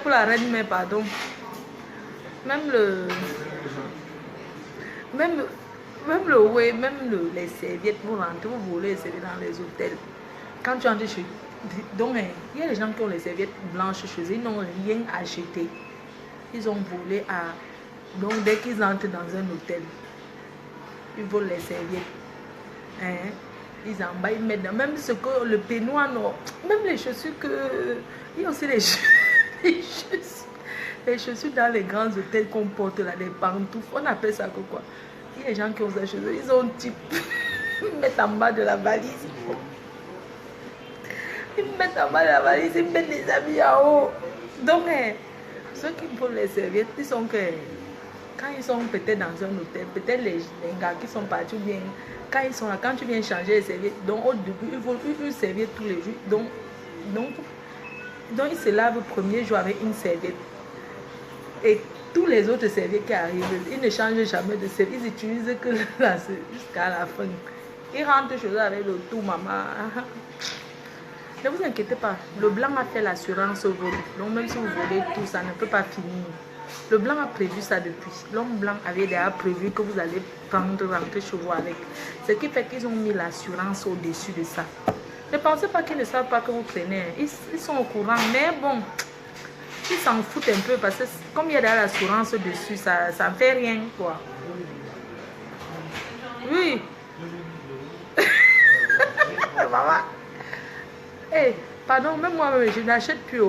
pour la reine, mais pardon. Même le ouais, les serviettes, vous rentrez, vous volez les serviettes dans les hôtels. Quand tu entres chez... Donc, il y a des gens qui ont les serviettes blanches chez eux, ils n'ont rien acheté. Ils ont volé à... Donc, dès qu'ils entrent dans un hôtel, ils volent les serviettes. Hein? Ils en bas, ils mettent dans... Même ce que le peignoir, non. Même les chaussures que... Il y a aussi les chaussures. Les chaussures dans les grands hôtels qu'on porte là, les pantoufles. On appelle ça quoi? Il y a des gens qui ont ces chaussures. Ils ont un type... Ils mettent en bas de la valise. Ils mettent en bas de la valise, ils mettent les habits en haut. Donc, ceux qui font les serviettes, ils sont que... Quand ils sont peut-être dans un hôtel, peut-être les gars qui sont partis bien, quand ils sont là, quand tu viens changer les serviettes, donc au début, il faut une serviette tous les jours. Donc ils se lavent le premier jour avec une serviette. Et tous les autres serviettes qui arrivent, ils ne changent jamais de serviette, ils utilisent que là jusqu'à la fin. Ils rentrent chez eux avec le tout, maman. Ne vous inquiétez pas, le blanc a fait l'assurance au vol. Donc même si vous volez tout, ça ne peut pas finir. Le blanc a prévu ça depuis. L'homme blanc avait déjà prévu que vous allez rentrer chez vous avec. Ce qui fait qu'ils ont mis l'assurance au-dessus de ça. Ne pensez pas qu'ils ne savent pas que vous prenez. Ils sont au courant, mais bon, ils s'en foutent un peu parce que comme il y a déjà l'assurance au-dessus, ça ne fait rien, quoi. Oui. Maman. Hey, pardon, même moi-même, je n'achète plus.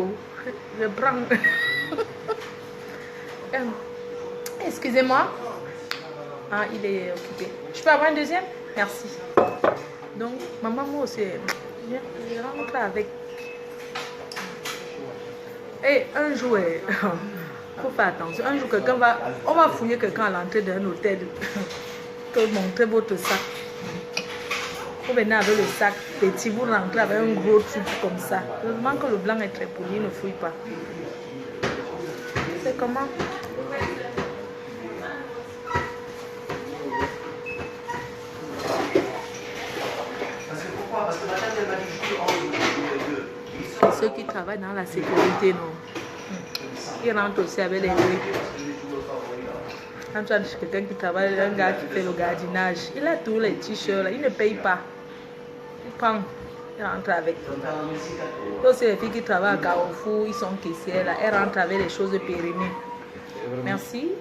Je prends. Excusez-moi. Ah, il est occupé. Je peux avoir un deuxième? Merci. Donc, maman, moi aussi, je rentre avec. Et un jour, il faut faire attention. Un jour, on va fouiller quelqu'un à l'entrée d'un hôtel. Que montrer votre sac. Vous venez avec le sac petit, vous rentrez avec un gros truc comme ça. Heureusement que le blanc est très poli, il ne fouille pas. C'est comment? Ceux qui travaillent dans la sécurité, non. Ils rentrent aussi avec les bruits. Quand tu as quelqu'un qui travaille, un gars qui fait le gardinage, il a tous les t-shirts, il ne paye pas. Il prend, il rentre avec. Il y a aussi les filles qui travaillent à Carrefour, ils sont caissières, là, elles rentrent avec les choses périmées. Merci.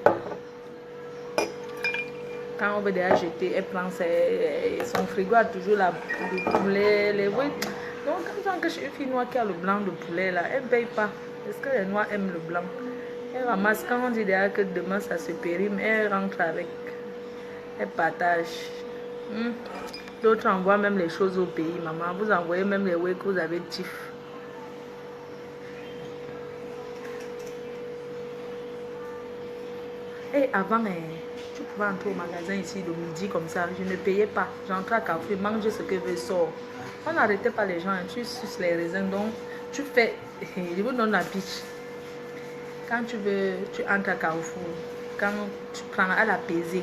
Quand on veut déjà jeter, elle prend son frigo a toujours le poulet, les oui. Donc quand je suis une fille noire qui a le blanc de poulet là, elle ne paye pas. Est-ce que les noirs aiment le blanc? Elle ramasse, quand on dit déjà que demain ça se périme, elle rentre avec. Elle partage. D'autres envoient même les choses au pays, maman. Vous envoyez même les way que vous avez tif. Et avant, tu pouvais entrer au magasin ici le midi comme ça. Je ne payais pas. J'entrais à Carrefour, manger ce que je veux, sort. On n'arrêtait pas les gens. Tu suces les raisins. Donc, tu fais. Je vous donne la pitch. Quand tu veux, tu entres à Carrefour. Quand tu prends à la pesée,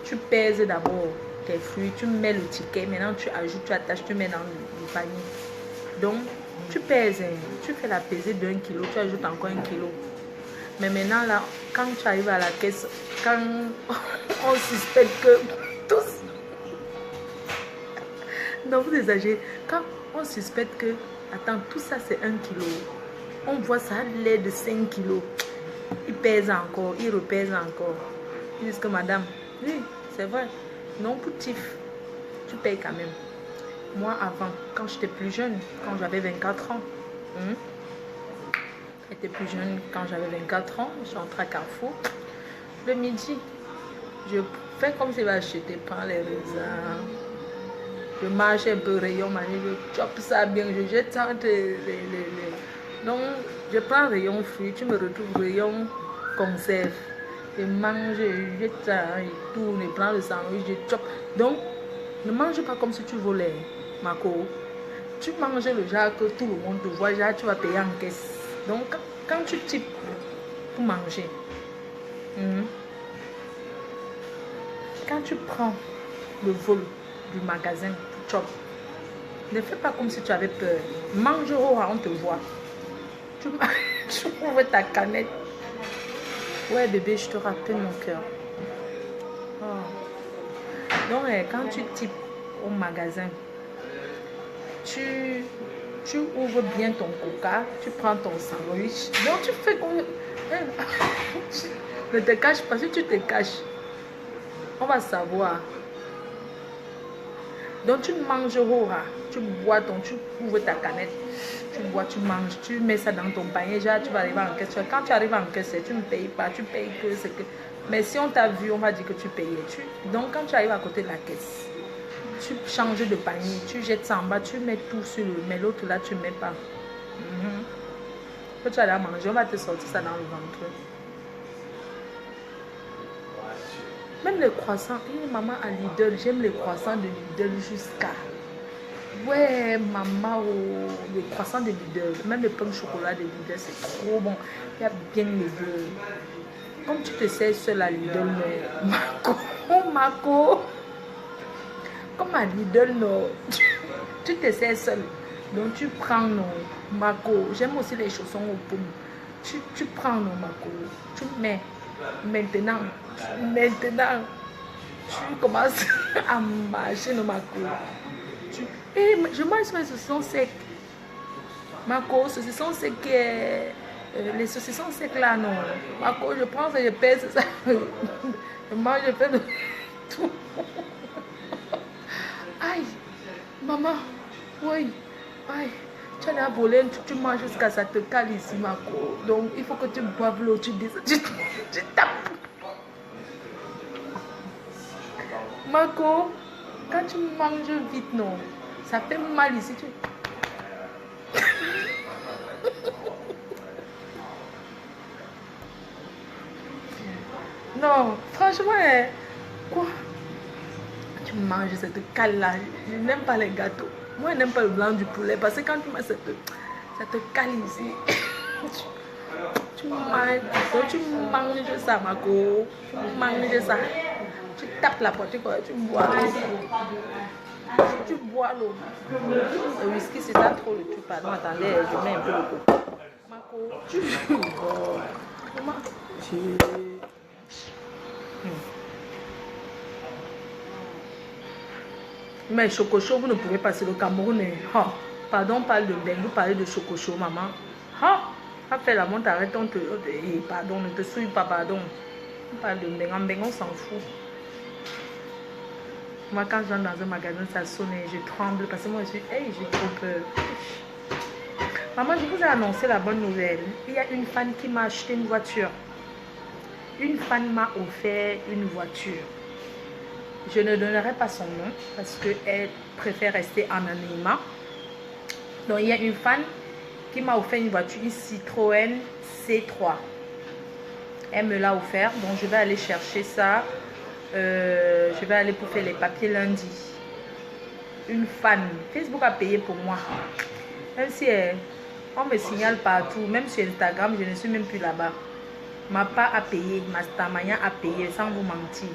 tu pèses d'abord tes fruits. Tu mets le ticket. Maintenant, tu ajoutes, tu attaches, tu mets dans le panier. Donc, tu pèses. Tu fais la pesée d'1 kilo. Tu ajoutes encore 1 kilo. Mais maintenant, là, quand tu arrives à la caisse, quand on suspecte que tous... Non, vous exagérez. Quand on suspecte que, attends, tout ça c'est 1 kilo. On voit ça a l'air de 5 kilos. Il pèse encore, il repèse encore. Ils disent que madame, oui, c'est vrai. Non, pour tif, tu payes quand même. Moi, avant, quand j'étais plus jeune, quand j'avais 24 ans, j'étais plus jeune quand j'avais 24 ans, je suis entrée à Carrefour. Le midi, je fais comme si je vais acheter, prends les raisins. Je marche un peu rayon, je chope ça bien, je jette ça entre les... Donc, je prends rayon fruits, tu me retrouves rayon conserve. Je mange, je jette ça, je tourne, je prends le sandwich, je chope. Donc, ne mange pas comme si tu volais, Marco. Tu manges le genre que tout le monde te voit, genre tu vas payer en caisse. Donc, quand tu types pour manger, quand tu prends le vol du magasin pour chop, ne fais pas comme si tu avais peur. Mange au on te voit. Tu ouvres ta canette. Ouais, bébé, je te rappelle mon cœur. Oh. Donc, quand tu types au magasin, tu ouvres bien ton coca, tu prends ton sandwich. Donc, tu fais comme... Ne te cache pas, si tu te caches, on va savoir. Donc, tu manges au rat, tu bois tu ouvres ta canette, tu bois, tu manges, tu mets ça dans ton panier, genre, tu vas arriver en caisse. Quand tu arrives en caisse, tu ne payes pas, tu payes que ce que... Mais si on t'a vu, on va dire que tu payais. Donc, quand tu arrives à côté de la caisse, tu changes de panier, tu jettes ça en bas, tu mets tout sur le... Mais l'autre là, tu ne mets pas. Quand tu vas manger, on va te sortir ça dans le ventre. Même les croissants, maman à Lidl, j'aime les croissants de Lidl jusqu'à... Ouais, maman, oh, les croissants de Lidl, même le pain au chocolat de Lidl, c'est trop bon. Il y a bien les deux. Comme tu te sais seul à Lidl, mais... Marco, comme à Lidl, non, tu te sais seul. Donc tu prends, non, Marco. J'aime aussi les chaussons aux pommes. Tu prends, non, Marco. Tu mets. Maintenant, tu commences à marcher, non, Marco. Je mange mes saucissons secs. Marco, saucissons secs, les saucissons secs là, non. Marco, je prends et je pèse ça. Je mange, je fais de tout. Aïe, maman, oui, aïe. Tu as volé, tu manges jusqu'à ça te cale ici, Marco. Donc, il faut que tu boives l'eau, tu tapes. Marco, quand tu manges vite, non, ça fait mal ici. Non, franchement, quoi? Tu manges, ça te cale là. Je n'aime pas les gâteaux. Moi, je n'aime pas le blanc du poulet parce que quand tu manges, ça te cale ici. Tu manges ça, Marco. Tu manges ça. Tu tapes la poitrine, tu bois l'eau. Tu bois l'eau. Le whisky, c'est ça trop le truc. Pardon, attendez, je mets un peu de coco. Marco, tu bois. Comment? Mais chococho, vous ne pouvez pas, c'est le Cameroun. Oh, pardon, on parle de Bengue, vous parlez de chococho, maman. Oh, fait la montre, arrête, pardon, ne te souille pas, pardon. On parle de Bengue, en Bengue, on s'en fout. Moi, quand je rentre dans un magasin, ça sonne et je tremble parce que moi, j'ai trop peur. Maman, je vous ai annoncé la bonne nouvelle. Il y a une fan qui m'a acheté une voiture. Une fan m'a offert une voiture. Je ne donnerai pas son nom parce qu'elle préfère rester en anonymat. Donc, il y a une fan qui m'a offert une voiture, une Citroën C3. Elle me l'a offert, donc je vais aller chercher ça. Je vais aller pour faire les papiers lundi. Une fan. Facebook a payé pour moi. Même si on me signale partout, même sur Instagram, je ne suis même plus là-bas. Ma part a payé, ma Starmania a payé, sans vous mentir.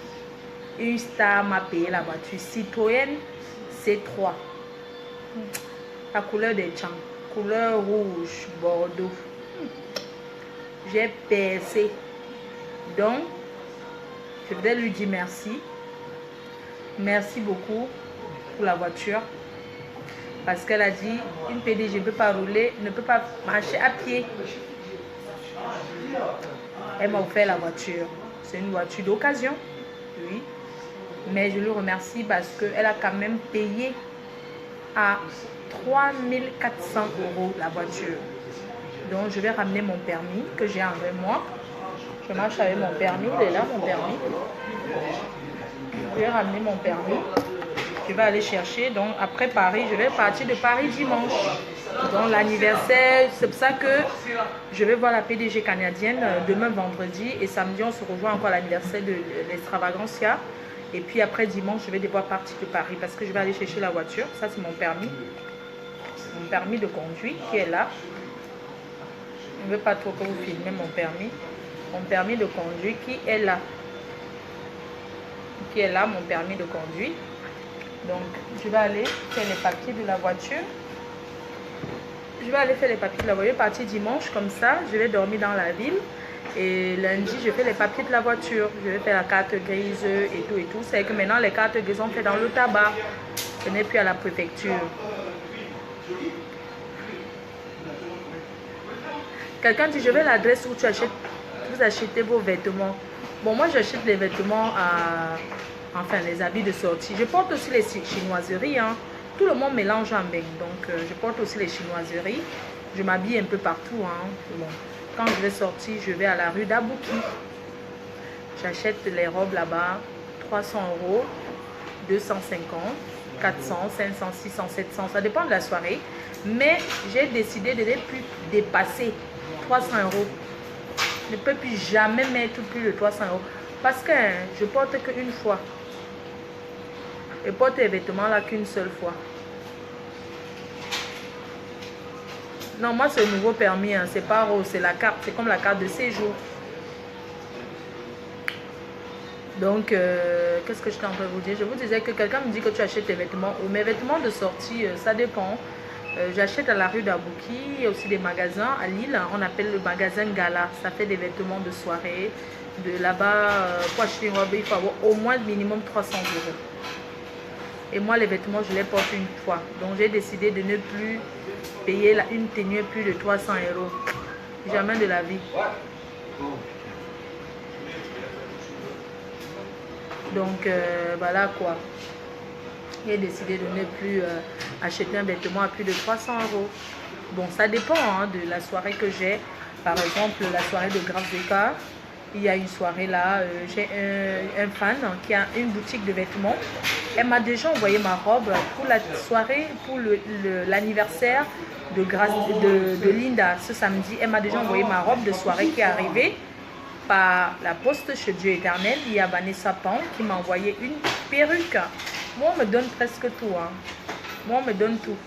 Une star m'a payé la voiture. Citroën C3. La couleur des champs. Couleur rouge, bordeaux. J'ai percé. Donc, je voudrais lui dire merci. Merci beaucoup pour la voiture. Parce qu'elle a dit, une PDG ne peut pas rouler, ne peut pas marcher à pied. Elle m'a offert la voiture. C'est une voiture d'occasion. Oui. Mais je lui remercie parce qu'elle a quand même payé à 3 400 € la voiture. Donc je vais ramener mon permis que j'ai avec moi. Je marche avec mon permis. Il est là, mon permis. Je vais ramener mon permis. Je vais aller chercher. Donc après Paris, je vais partir de Paris dimanche. Donc l'anniversaire, c'est pour ça que je vais voir la PDG canadienne demain vendredi. Et samedi, on se rejoint encore à l'anniversaire de l'Extravaganza. Et puis après dimanche, je vais devoir partir de Paris parce que je vais aller chercher la voiture. Ça, c'est mon permis. Mon permis de conduire qui est là. Je ne veux pas trop que vous filmez mon permis. Mon permis de conduire qui est là. Qui est là, mon permis de conduire. Donc, je vais aller faire les papiers de la voiture. je vais aller faire les papiers de la voiture. Partir dimanche, comme ça, je vais dormir dans la ville. Et lundi, je fais les papiers de la voiture. Je vais faire la carte grise et tout et tout. C'est que maintenant, les cartes grises sont faites dans le tabac. Ce n'est plus à la préfecture. Quelqu'un dit, je vais l'adresse où tu achètes, vous achetez vos vêtements. Bon, moi, j'achète les vêtements à... Enfin, les habits de sortie. Je porte aussi les chinoiseries. Hein. Tout le monde mélange en bec. Donc, je porte aussi les chinoiseries. Je m'habille un peu partout. Hein. Bon. Quand je vais sortir, je vais à la rue d'Abouki. J'achète les robes là-bas. 300 €, 250, 400, 500, 600, 700. Ça dépend de la soirée. Mais j'ai décidé de ne plus dépasser 300 €. Je ne peux plus jamais mettre plus de 300 €. Parce que je porte qu'une fois. Je porte les vêtements là qu'une seule fois. Non, moi c'est le nouveau permis, hein. C'est pas rose, c'est la carte, c'est comme la carte de séjour. Donc, qu'est-ce que je t'ai en train de vous dire? Je vous disais que quelqu'un me dit que tu achètes tes vêtements. Ou mes vêtements de sortie, ça dépend. J'achète à la rue d'Abouki, il y a aussi des magasins à Lille, on appelle le magasin Gala. Ça fait des vêtements de soirée. De là-bas, pour acheter une robe, il faut avoir au moins minimum 300 €. Et moi, les vêtements, je les porte une fois. Donc, j'ai décidé de ne plus payer une tenue plus de 300 €. Jamais de la vie. Donc, voilà quoi. J'ai décidé de ne plus acheter un vêtement à plus de 300 €. Bon, ça dépend hein, de la soirée que j'ai. Par exemple, la soirée de Grave Zeka. Il y a une soirée là, j'ai un fan qui a une boutique de vêtements. Elle m'a déjà envoyé ma robe pour la soirée, pour l'anniversaire de Linda ce samedi. Elle m'a déjà envoyé ma robe de soirée qui est arrivée par la poste chez Dieu éternel. Il y a Vanessa Pan qui m'a envoyé une perruque. Moi, on me donne presque tout. Hein. Moi, on me donne tout.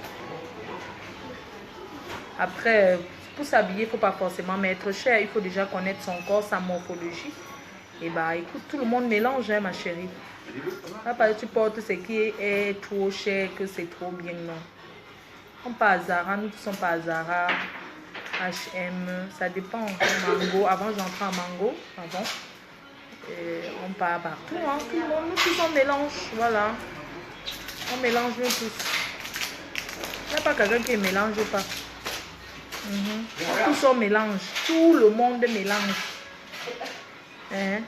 Après, pour s'habiller, il ne faut pas forcément mettre cher. Il faut déjà connaître son corps, sa morphologie. Et bah, écoute, tout le monde mélange, hein, ma chérie. Là, parce que tu portes ce qui est trop cher, que c'est trop bien, non. On part à Zara, nous tous sommes pas à Zara, H&M, ça dépend. Mango, avant j'entrais en Mango, avant. Et on part partout, hein. Tout le monde, nous tous on mélange, voilà. On mélange nous tous. Il n'y a pas quelqu'un qui ne mélange pas. Tous on mélange, tout le monde mélange. Hein?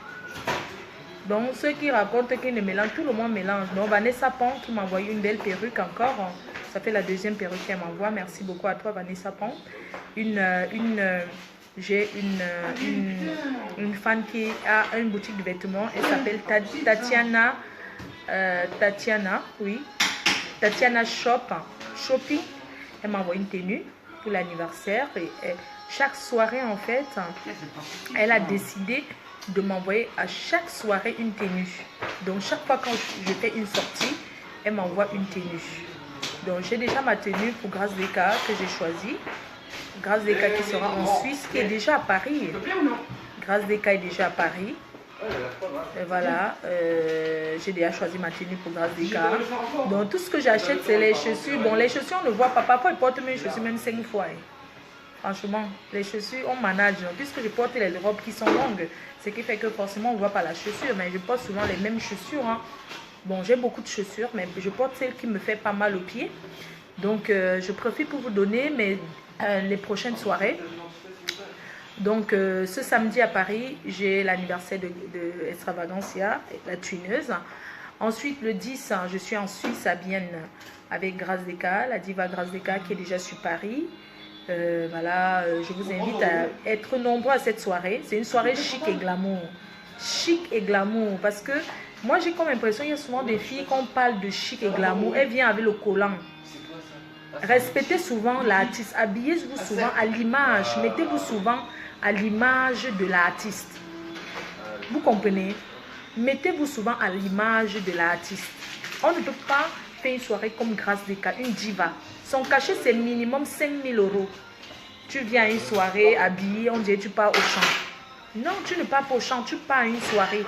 Donc ceux qui racontent qu'ils ne mélangent, tout le monde mélange. Donc Vanessa Pont qui m'a envoyé une belle perruque encore. Ça fait la deuxième perruque qu'elle m'envoie. Merci beaucoup à toi Vanessa Pont. J'ai une fan qui a une boutique de vêtements. Elle s'appelle Tatiana. Tatiana, oui. Tatiana Shopping. Elle m'a envoyé une tenue pour l'anniversaire. Et chaque soirée, en fait, elle a décidé de m'envoyer à chaque soirée une tenue. Donc, chaque fois quand je fais une sortie, elle m'envoie une tenue. Donc, j'ai déjà ma tenue pour Grâce Zeka que j'ai choisie. Grâce Zeka qui sera en Suisse, qui est déjà à Paris. Grâce Zeka est déjà à Paris. Et voilà, j'ai déjà choisi ma tenue pour Grâce Zeka. Donc, tout ce que j'achète, c'est les chaussures. Bon, les chaussures, on ne voit pas. Parfois, ils portent mes chaussures même 5 fois. Franchement, les chaussures, on manage. Puisque je porte les robes qui sont longues, ce qui fait que forcément, on ne voit pas la chaussure. Mais je porte souvent les mêmes chaussures. Hein. Bon, j'ai beaucoup de chaussures, mais je porte celle qui me fait pas mal aux pieds. Donc, je profite pour vous donner les prochaines soirées. Donc, ce samedi à Paris, j'ai l'anniversaire de Extravaganza, la tuineuse. Ensuite, le 10, je suis en Suisse, à Bienne, avec Grâce Zeka, la diva Grâce Zeka qui est déjà sur Paris. Voilà, je vous invite à être nombreux à cette soirée. C'est une soirée chic et glamour. Chic et glamour, parce que moi, j'ai comme impression qu'il y a souvent des filles, quand on parle de chic et glamour, elles viennent avec le collant. Respectez souvent l'artiste, habillez-vous souvent à l'image, mettez-vous souvent à l'image de l'artiste. Vous comprenez? Mettez-vous souvent à l'image de l'artiste. On ne peut pas faire une soirée comme Grâce Zeka, une diva. Son cachet, c'est minimum 5 000 €. Tu viens à une soirée habillée, on dirait que tu pars au champ. Non, tu ne pars pas au champ, tu pars à une soirée.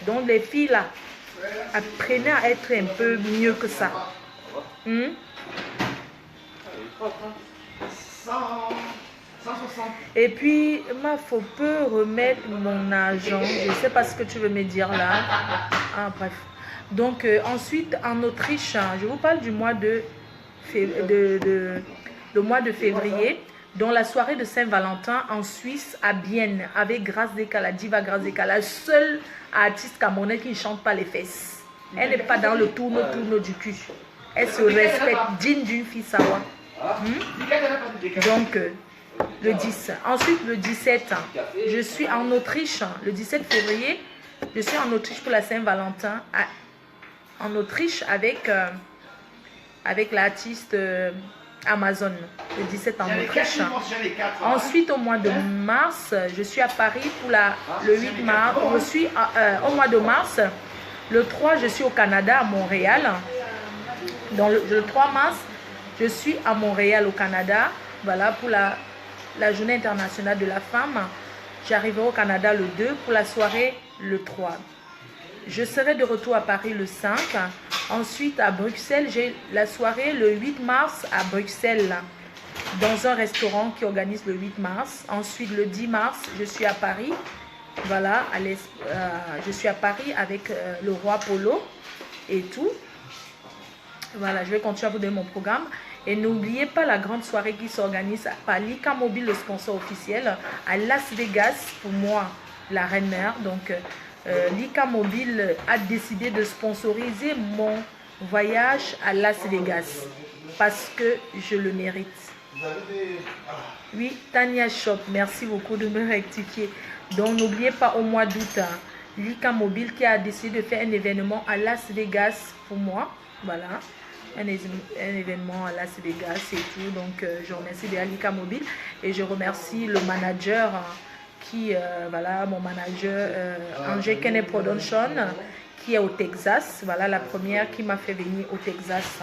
Donc les filles là, apprenez à être un peu mieux que ça. 160. Et puis, faut peut remettre mon argent. Je ne sais pas ce que tu veux me dire là. Ah, bref. Donc, ensuite, en Autriche, je vous parle du mois de février, dont la soirée de Saint-Valentin en Suisse, à Bienne, avec Grace Deka, la diva Grace Deka, la seule artiste camerounaise qui ne chante pas les fesses. Elle n'est pas dans le tourneau du cul. Elle se respecte, digne d'une fille sawa. Donc, le 10. Ensuite, le 17, je suis en Autriche. Le 17 février, je suis en Autriche pour la Saint-Valentin. En Autriche avec l'artiste Amazon. Le 17 en Autriche. Ensuite, au mois de mars, je suis à Paris pour le 8 mars. Je suis au mois de mars. Le 3, je suis au Canada, à Montréal. Donc, le 3 mars, je suis à Montréal, au Canada. Voilà, pour la journée internationale de la femme. J'arriverai au Canada le 2 pour la soirée le 3. Je serai de retour à Paris le 5. Ensuite, à Bruxelles, j'ai la soirée le 8 mars à Bruxelles, dans un restaurant qui organise le 8 mars. Ensuite, le 10 mars, je suis à Paris. Voilà, je suis à Paris avec le roi Polo et tout. Voilà, je vais continuer à vous donner mon programme. Et n'oubliez pas la grande soirée qui s'organise par Lika Mobile, le sponsor officiel, à Las Vegas, pour moi, la reine mère. Donc, Lika Mobile a décidé de sponsoriser mon voyage à Las Vegas parce que je le mérite. Oui, Tania Shop, merci beaucoup de me rectifier. Donc, n'oubliez pas au mois d'août, Lika Mobile qui a décidé de faire un événement à Las Vegas pour moi. Voilà. Un événement à Las Vegas et tout. Donc, je remercie de Lika Mobile et je remercie le manager voilà, mon manager Angé Kene Production qui est au Texas. Voilà, la première qui m'a fait venir au Texas.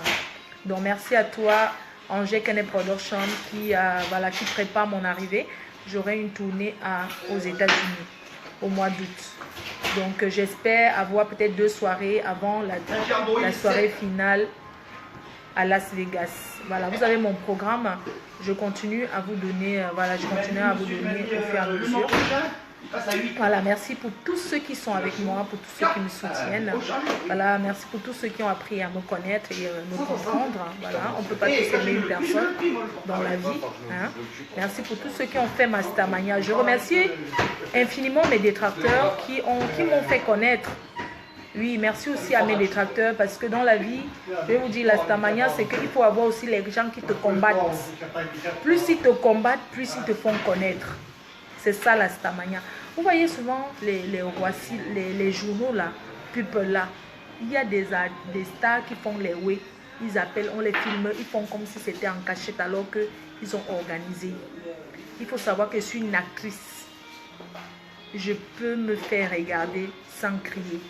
Donc, merci à toi, Angé Kene Production, qui prépare mon arrivée. J'aurai une tournée aux États-Unis au mois d'août. Donc, j'espère avoir peut-être 2 soirées avant la soirée finale à Las Vegas. Voilà, vous avez mon programme. Je continue à vous donner, je continue à vous donner au fur et à mesure. Voilà, merci pour tous ceux qui sont avec moi, pour tous ceux qui me soutiennent. Voilà, merci pour tous ceux qui ont appris à me connaître et me comprendre. Voilà, on ne peut pas tous aimer une personne dans la vie. Hein. Merci pour tous ceux qui ont fait ma Starmania. Je remercie infiniment mes détracteurs qui m'ont fait connaître. Oui, merci aussi à mes détracteurs parce que dans la vie, je vais vous dire, la Starmania, c'est qu'il faut avoir aussi les gens qui te combattent. Plus ils te combattent, plus ils te font connaître. C'est ça la Starmania. Vous voyez souvent les journaux là, People là. Il y a des stars qui font les way. Ils appellent, on les filme, ils font comme si c'était en cachette alors qu'ils ont organisé. Il faut savoir que je suis une actrice. Je peux me faire regarder sans crier.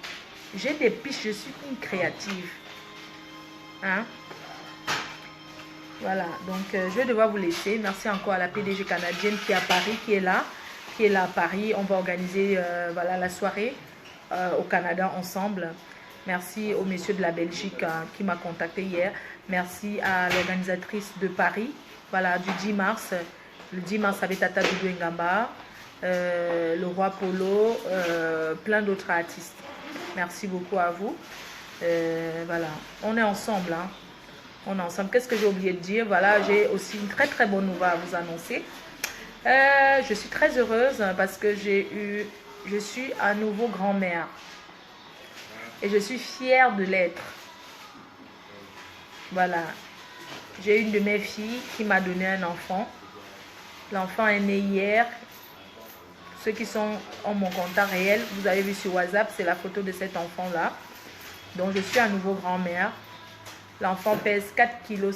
J'ai des pistes, je suis une créative. Hein? Voilà, donc je vais devoir vous laisser. Merci encore à la PDG canadienne qui est à Paris, qui est là à Paris. On va organiser la soirée au Canada ensemble. Merci au monsieur de la Belgique qui m'a contacté hier. Merci à l'organisatrice de Paris, voilà, du 10 mars. Le 10 mars avec Tata Doudou Ngamba, le roi Polo, plein d'autres artistes. Merci beaucoup à vous. Voilà, on est ensemble. Hein. On est ensemble. Qu'est-ce que j'ai oublié de dire? Voilà, j'ai aussi une très très bonne nouvelle à vous annoncer. Je suis très heureuse parce que je suis à nouveau grand-mère. Et je suis fière de l'être. Voilà. J'ai une de mes filles qui m'a donné un enfant. L'enfant est né hier. Ceux qui ont mon contact réel, vous avez vu sur WhatsApp, c'est la photo de cet enfant-là. Donc, je suis à nouveau grand-mère. L'enfant pèse 4,5 kg.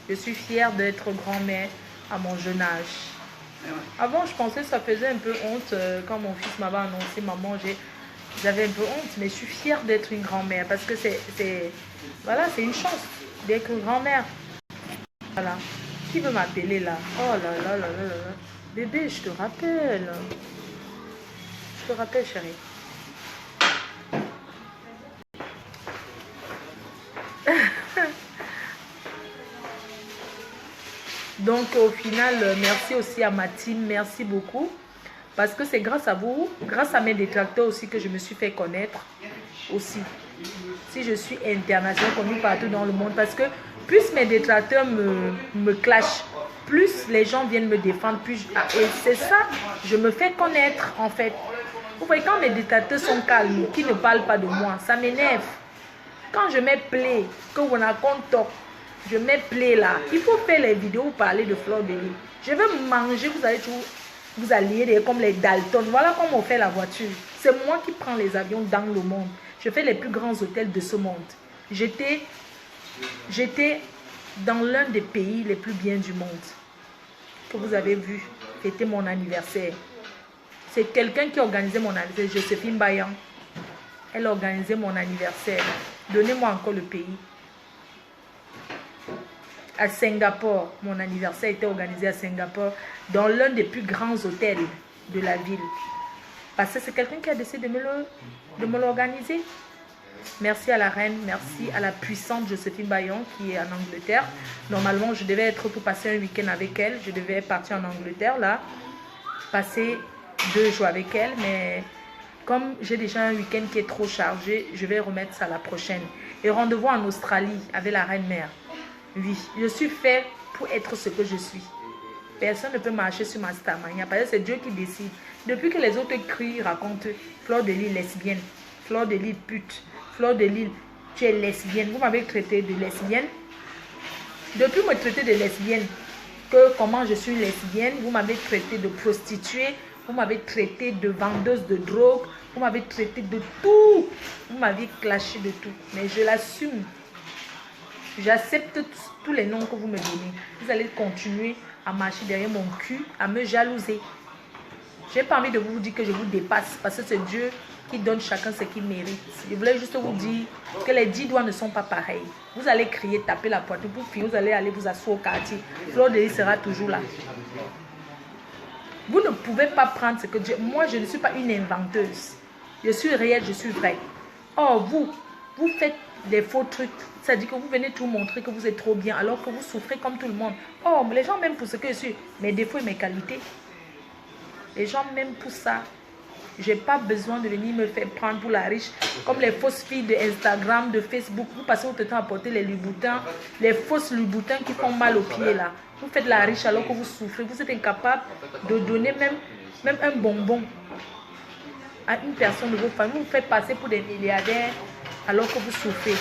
Je suis fière d'être grand-mère à mon jeune âge. Avant, je pensais que ça faisait un peu honte quand mon fils m'avait annoncé maman. J'avais un peu honte, mais je suis fière d'être une grand-mère parce que c'est une chance d'être une grand-mère. Voilà. Qui veut m'appeler là? Oh là là là là là. Bébé, je te rappelle. Je te rappelle, chérie. Donc au final, merci aussi à ma team, merci beaucoup. Parce que c'est grâce à vous, grâce à mes détracteurs aussi que je me suis fait connaître aussi. Si je suis internationale, connue partout dans le monde. Parce que plus mes détracteurs me clashent, plus les gens viennent me défendre. Plus et c'est ça, je me fais connaître en fait. Vous voyez, quand mes détracteurs sont calmes, qui ne parlent pas de moi, ça m'énerve. Quand je mets play, que vous racontez, je mets play là. Il faut faire les vidéos où parler de Fleur de Lys. Je vais manger, vous allez toujours vous allier comme les Dalton. Voilà comment on fait la voiture. C'est moi qui prends les avions dans le monde. Je fais les plus grands hôtels de ce monde. J'étais dans l'un des pays les plus bien du monde. Que vous avez vu, c'était mon anniversaire. C'est quelqu'un qui organisait mon anniversaire, Joséphine Bayan. Elle a organisé mon anniversaire. Donnez-moi encore le pays. À Singapour, mon anniversaire était organisé à Singapour, dans l'un des plus grands hôtels de la ville. Parce que c'est quelqu'un qui a décidé de me l'organiser. Merci à la reine, merci à la puissante Joséphine Bayon qui est en Angleterre. Normalement, je devais être pour passer un week-end avec elle. Je devais partir en Angleterre, là, passer 2 jours avec elle. Mais comme j'ai déjà un week-end qui est trop chargé, je vais remettre ça la prochaine. Et rendez-vous en Australie avec la reine-mère. Oui, je suis fait pour être ce que je suis. Personne ne peut marcher sur ma stamania parce que c'est Dieu qui décide. Depuis que les autres crient, racontent Fleur de Lys lesbienne, Fleur de Lys pute, Fleur de Lys, tu es lesbienne. Vous m'avez traité de lesbienne. Depuis me traiter de lesbienne, que comment je suis lesbienne, vous m'avez traité de prostituée, vous m'avez traité de vendeuse de drogue, vous m'avez traité de tout. Vous m'avez clashé de tout. Mais je l'assume. J'accepte tous les noms que vous me donnez. Vous allez continuer à marcher derrière mon cul, à me jalouser. Je n'ai pas envie de vous dire que je vous dépasse parce que c'est Dieu qui donne chacun ce qu'il mérite. Je voulais juste vous dire que les 10 doigts ne sont pas pareils. Vous allez crier, taper la poitrine, pour finir, vous allez aller vous asseoir au quartier. Fleur de Lys sera toujours là. Vous ne pouvez pas prendre ce que Dieu... Moi, je ne suis pas une inventeuse. Je suis réelle, je suis vraie. Or, vous faites des faux trucs. C'est-à-dire que vous venez tout montrer que vous êtes trop bien alors que vous souffrez comme tout le monde. Oh, les gens m'aiment pour ce que je suis. Mes défauts et mes qualités. Les gens m'aiment pour ça. Je n'ai pas besoin de venir me faire prendre pour la riche. Comme les fausses filles de Instagram, de Facebook. Vous passez votre temps à porter les Louboutins. Les fausses Louboutins qui font mal aux pieds là. Vous faites la riche alors que vous souffrez. Vous êtes incapable de donner même un bonbon à une personne de vos familles. Vous vous faites passer pour des milliardaires alors que vous souffrez.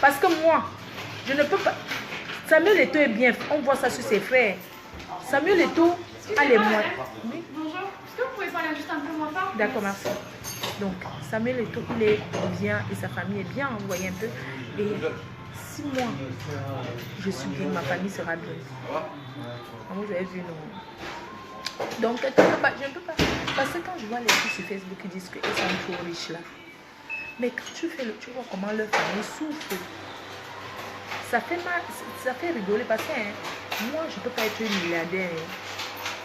Parce que moi, je ne peux pas... Samuel Eto'o est bien. On voit ça sur ses frères. Samuel Eto'o a les moyens. Oui? Bonjour. Est-ce que vous pouvez parler juste un peu moins fort? D'accord, merci. Donc, Samuel Eto'o, il est bien et sa famille est bien. Vous voyez un peu. Et si moi, je suis bien, ma famille sera bien. Vous avez vu, non? Donc, je ne peux pas. Parce que quand je vois les filles sur Facebook qui disent qu'elles sont trop riches là. Mais quand tu vois comment leur famille souffre. Ça fait mal, ça fait rigoler parce que moi, je ne peux pas être une milliardaire.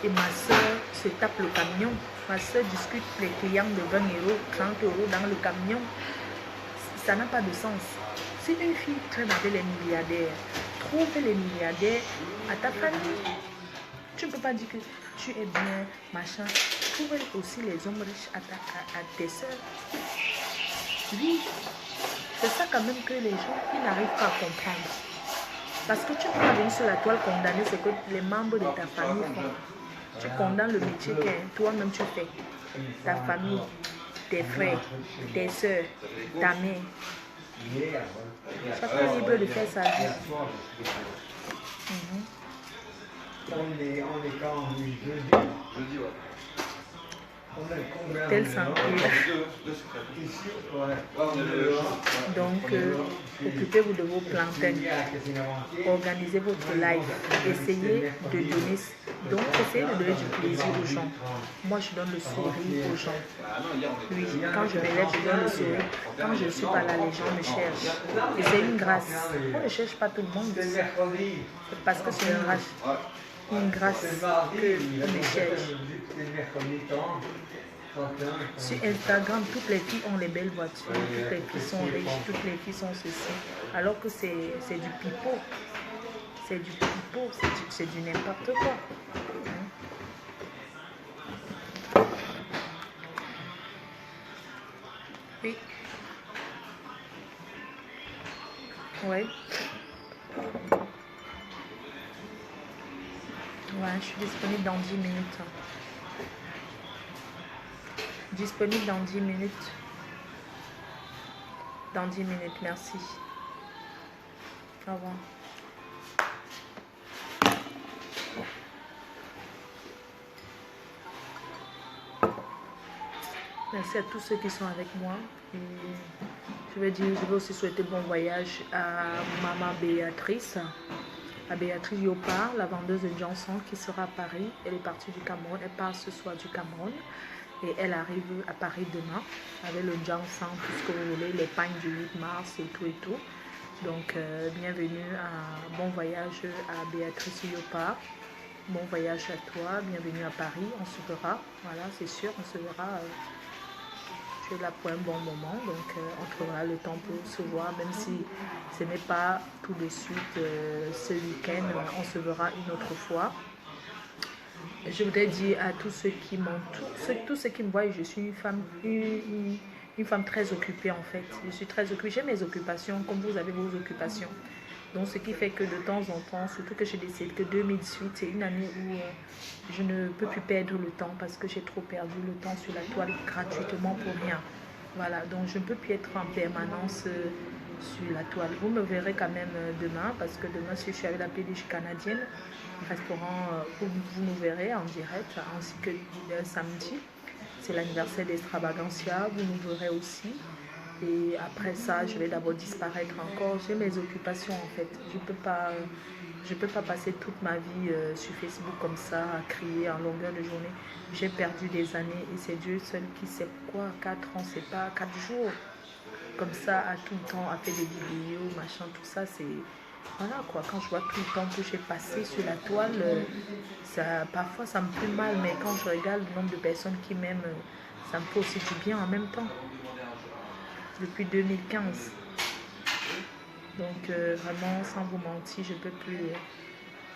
Et ma soeur se tape le camion. Ma soeur discute les clients de 20 euros, 30 euros dans le camion. Ça n'a pas de sens. Si une fille traîne avec les milliardaires, trouve les milliardaires à ta famille. Tu ne peux pas dire que tu es bien, machin. Trouve aussi les hommes riches à tes soeurs. Oui, c'est ça quand même que les gens n'arrivent pas à comprendre. Parce que tu ne peux pas venir sur la toile condamner ce que les membres de ta famille font. Tu condamnes le métier que toi-même tu fais. Ta famille, tes frères, tes soeurs, ta mère. Chacun est libre de faire sa vie. On est quand jeudi, ouais. Tel santé. Donc, occupez-vous de vos plantains. Organisez votre live. Essayez de donner. Donc, essayez de donner du plaisir aux gens. Moi, je donne le sourire aux gens. Oui, quand je me lève, je donne le sourire. Quand je ne suis pas là, les gens me cherchent. Et c'est une grâce. On ne cherche pas tout le monde. C'est parce que c'est une grâce. Une grâce que on me cherche. Sur Instagram, toutes les filles ont les belles voitures, toutes les filles sont riches, toutes les filles sont ceci. Alors que c'est du pipeau. c'est du pipeau, c'est du n'importe quoi. Oui. Ouais. Ouais, je suis disponible dans 10 minutes. Disponible dans 10 minutes. Dans 10 minutes, merci. Au revoir. Merci à tous ceux qui sont avec moi. Et je vais aussi souhaiter bon voyage à maman Béatrice. À Béatrice Yopar, la vendeuse de Johnson qui sera à Paris. Elle est partie du Cameroun. Elle part ce soir du Cameroun. Et elle arrive à Paris demain avec le Johnson, tout ce que vous voulez, les pagnes du 8 mars et tout et tout. Donc, bienvenue à bon voyage à Béatrice Yopar. Bon voyage à toi. Bienvenue à Paris. On se verra. Voilà, c'est sûr, on se verra. Tu es là pour un bon moment, donc on trouvera le temps pour se voir, même si ce n'est pas tout de suite ce week-end, on se verra une autre fois. Je voudrais dire à tous ceux qui m'entourent, tous ceux qui me voient, je suis une femme très occupée en fait. Je suis très occupée, j'ai mes occupations comme vous avez vos occupations. Donc ce qui fait que de temps en temps, surtout que j'ai décidé que 2018 c'est une année où je ne peux plus perdre le temps parce que j'ai trop perdu le temps sur la toile gratuitement pour rien. Voilà, donc je ne peux plus être en permanence sur la toile. Vous me verrez quand même demain parce que demain si je suis avec la playlist canadienne, restaurant où vous nous verrez en direct, ainsi que samedi. C'est l'anniversaire d'Extravaganza, vous nous verrez aussi. Et après ça, je vais d'abord disparaître encore. J'ai mes occupations en fait. Je peux pas passer toute ma vie sur Facebook comme ça, à crier en longueur de journée. J'ai perdu des années et c'est Dieu seul qui sait quoi, 4 ans, c'est pas 4 jours. Comme ça, à tout le temps, à faire des vidéos, machin, tout ça, c'est... Voilà quoi, quand je vois tout le temps que j'ai passé sur la toile, parfois ça me fait mal, mais quand je regarde le nombre de personnes qui m'aiment, ça me fait aussi du bien en même temps. Depuis 2015. Donc vraiment, sans vous mentir, je peux plus.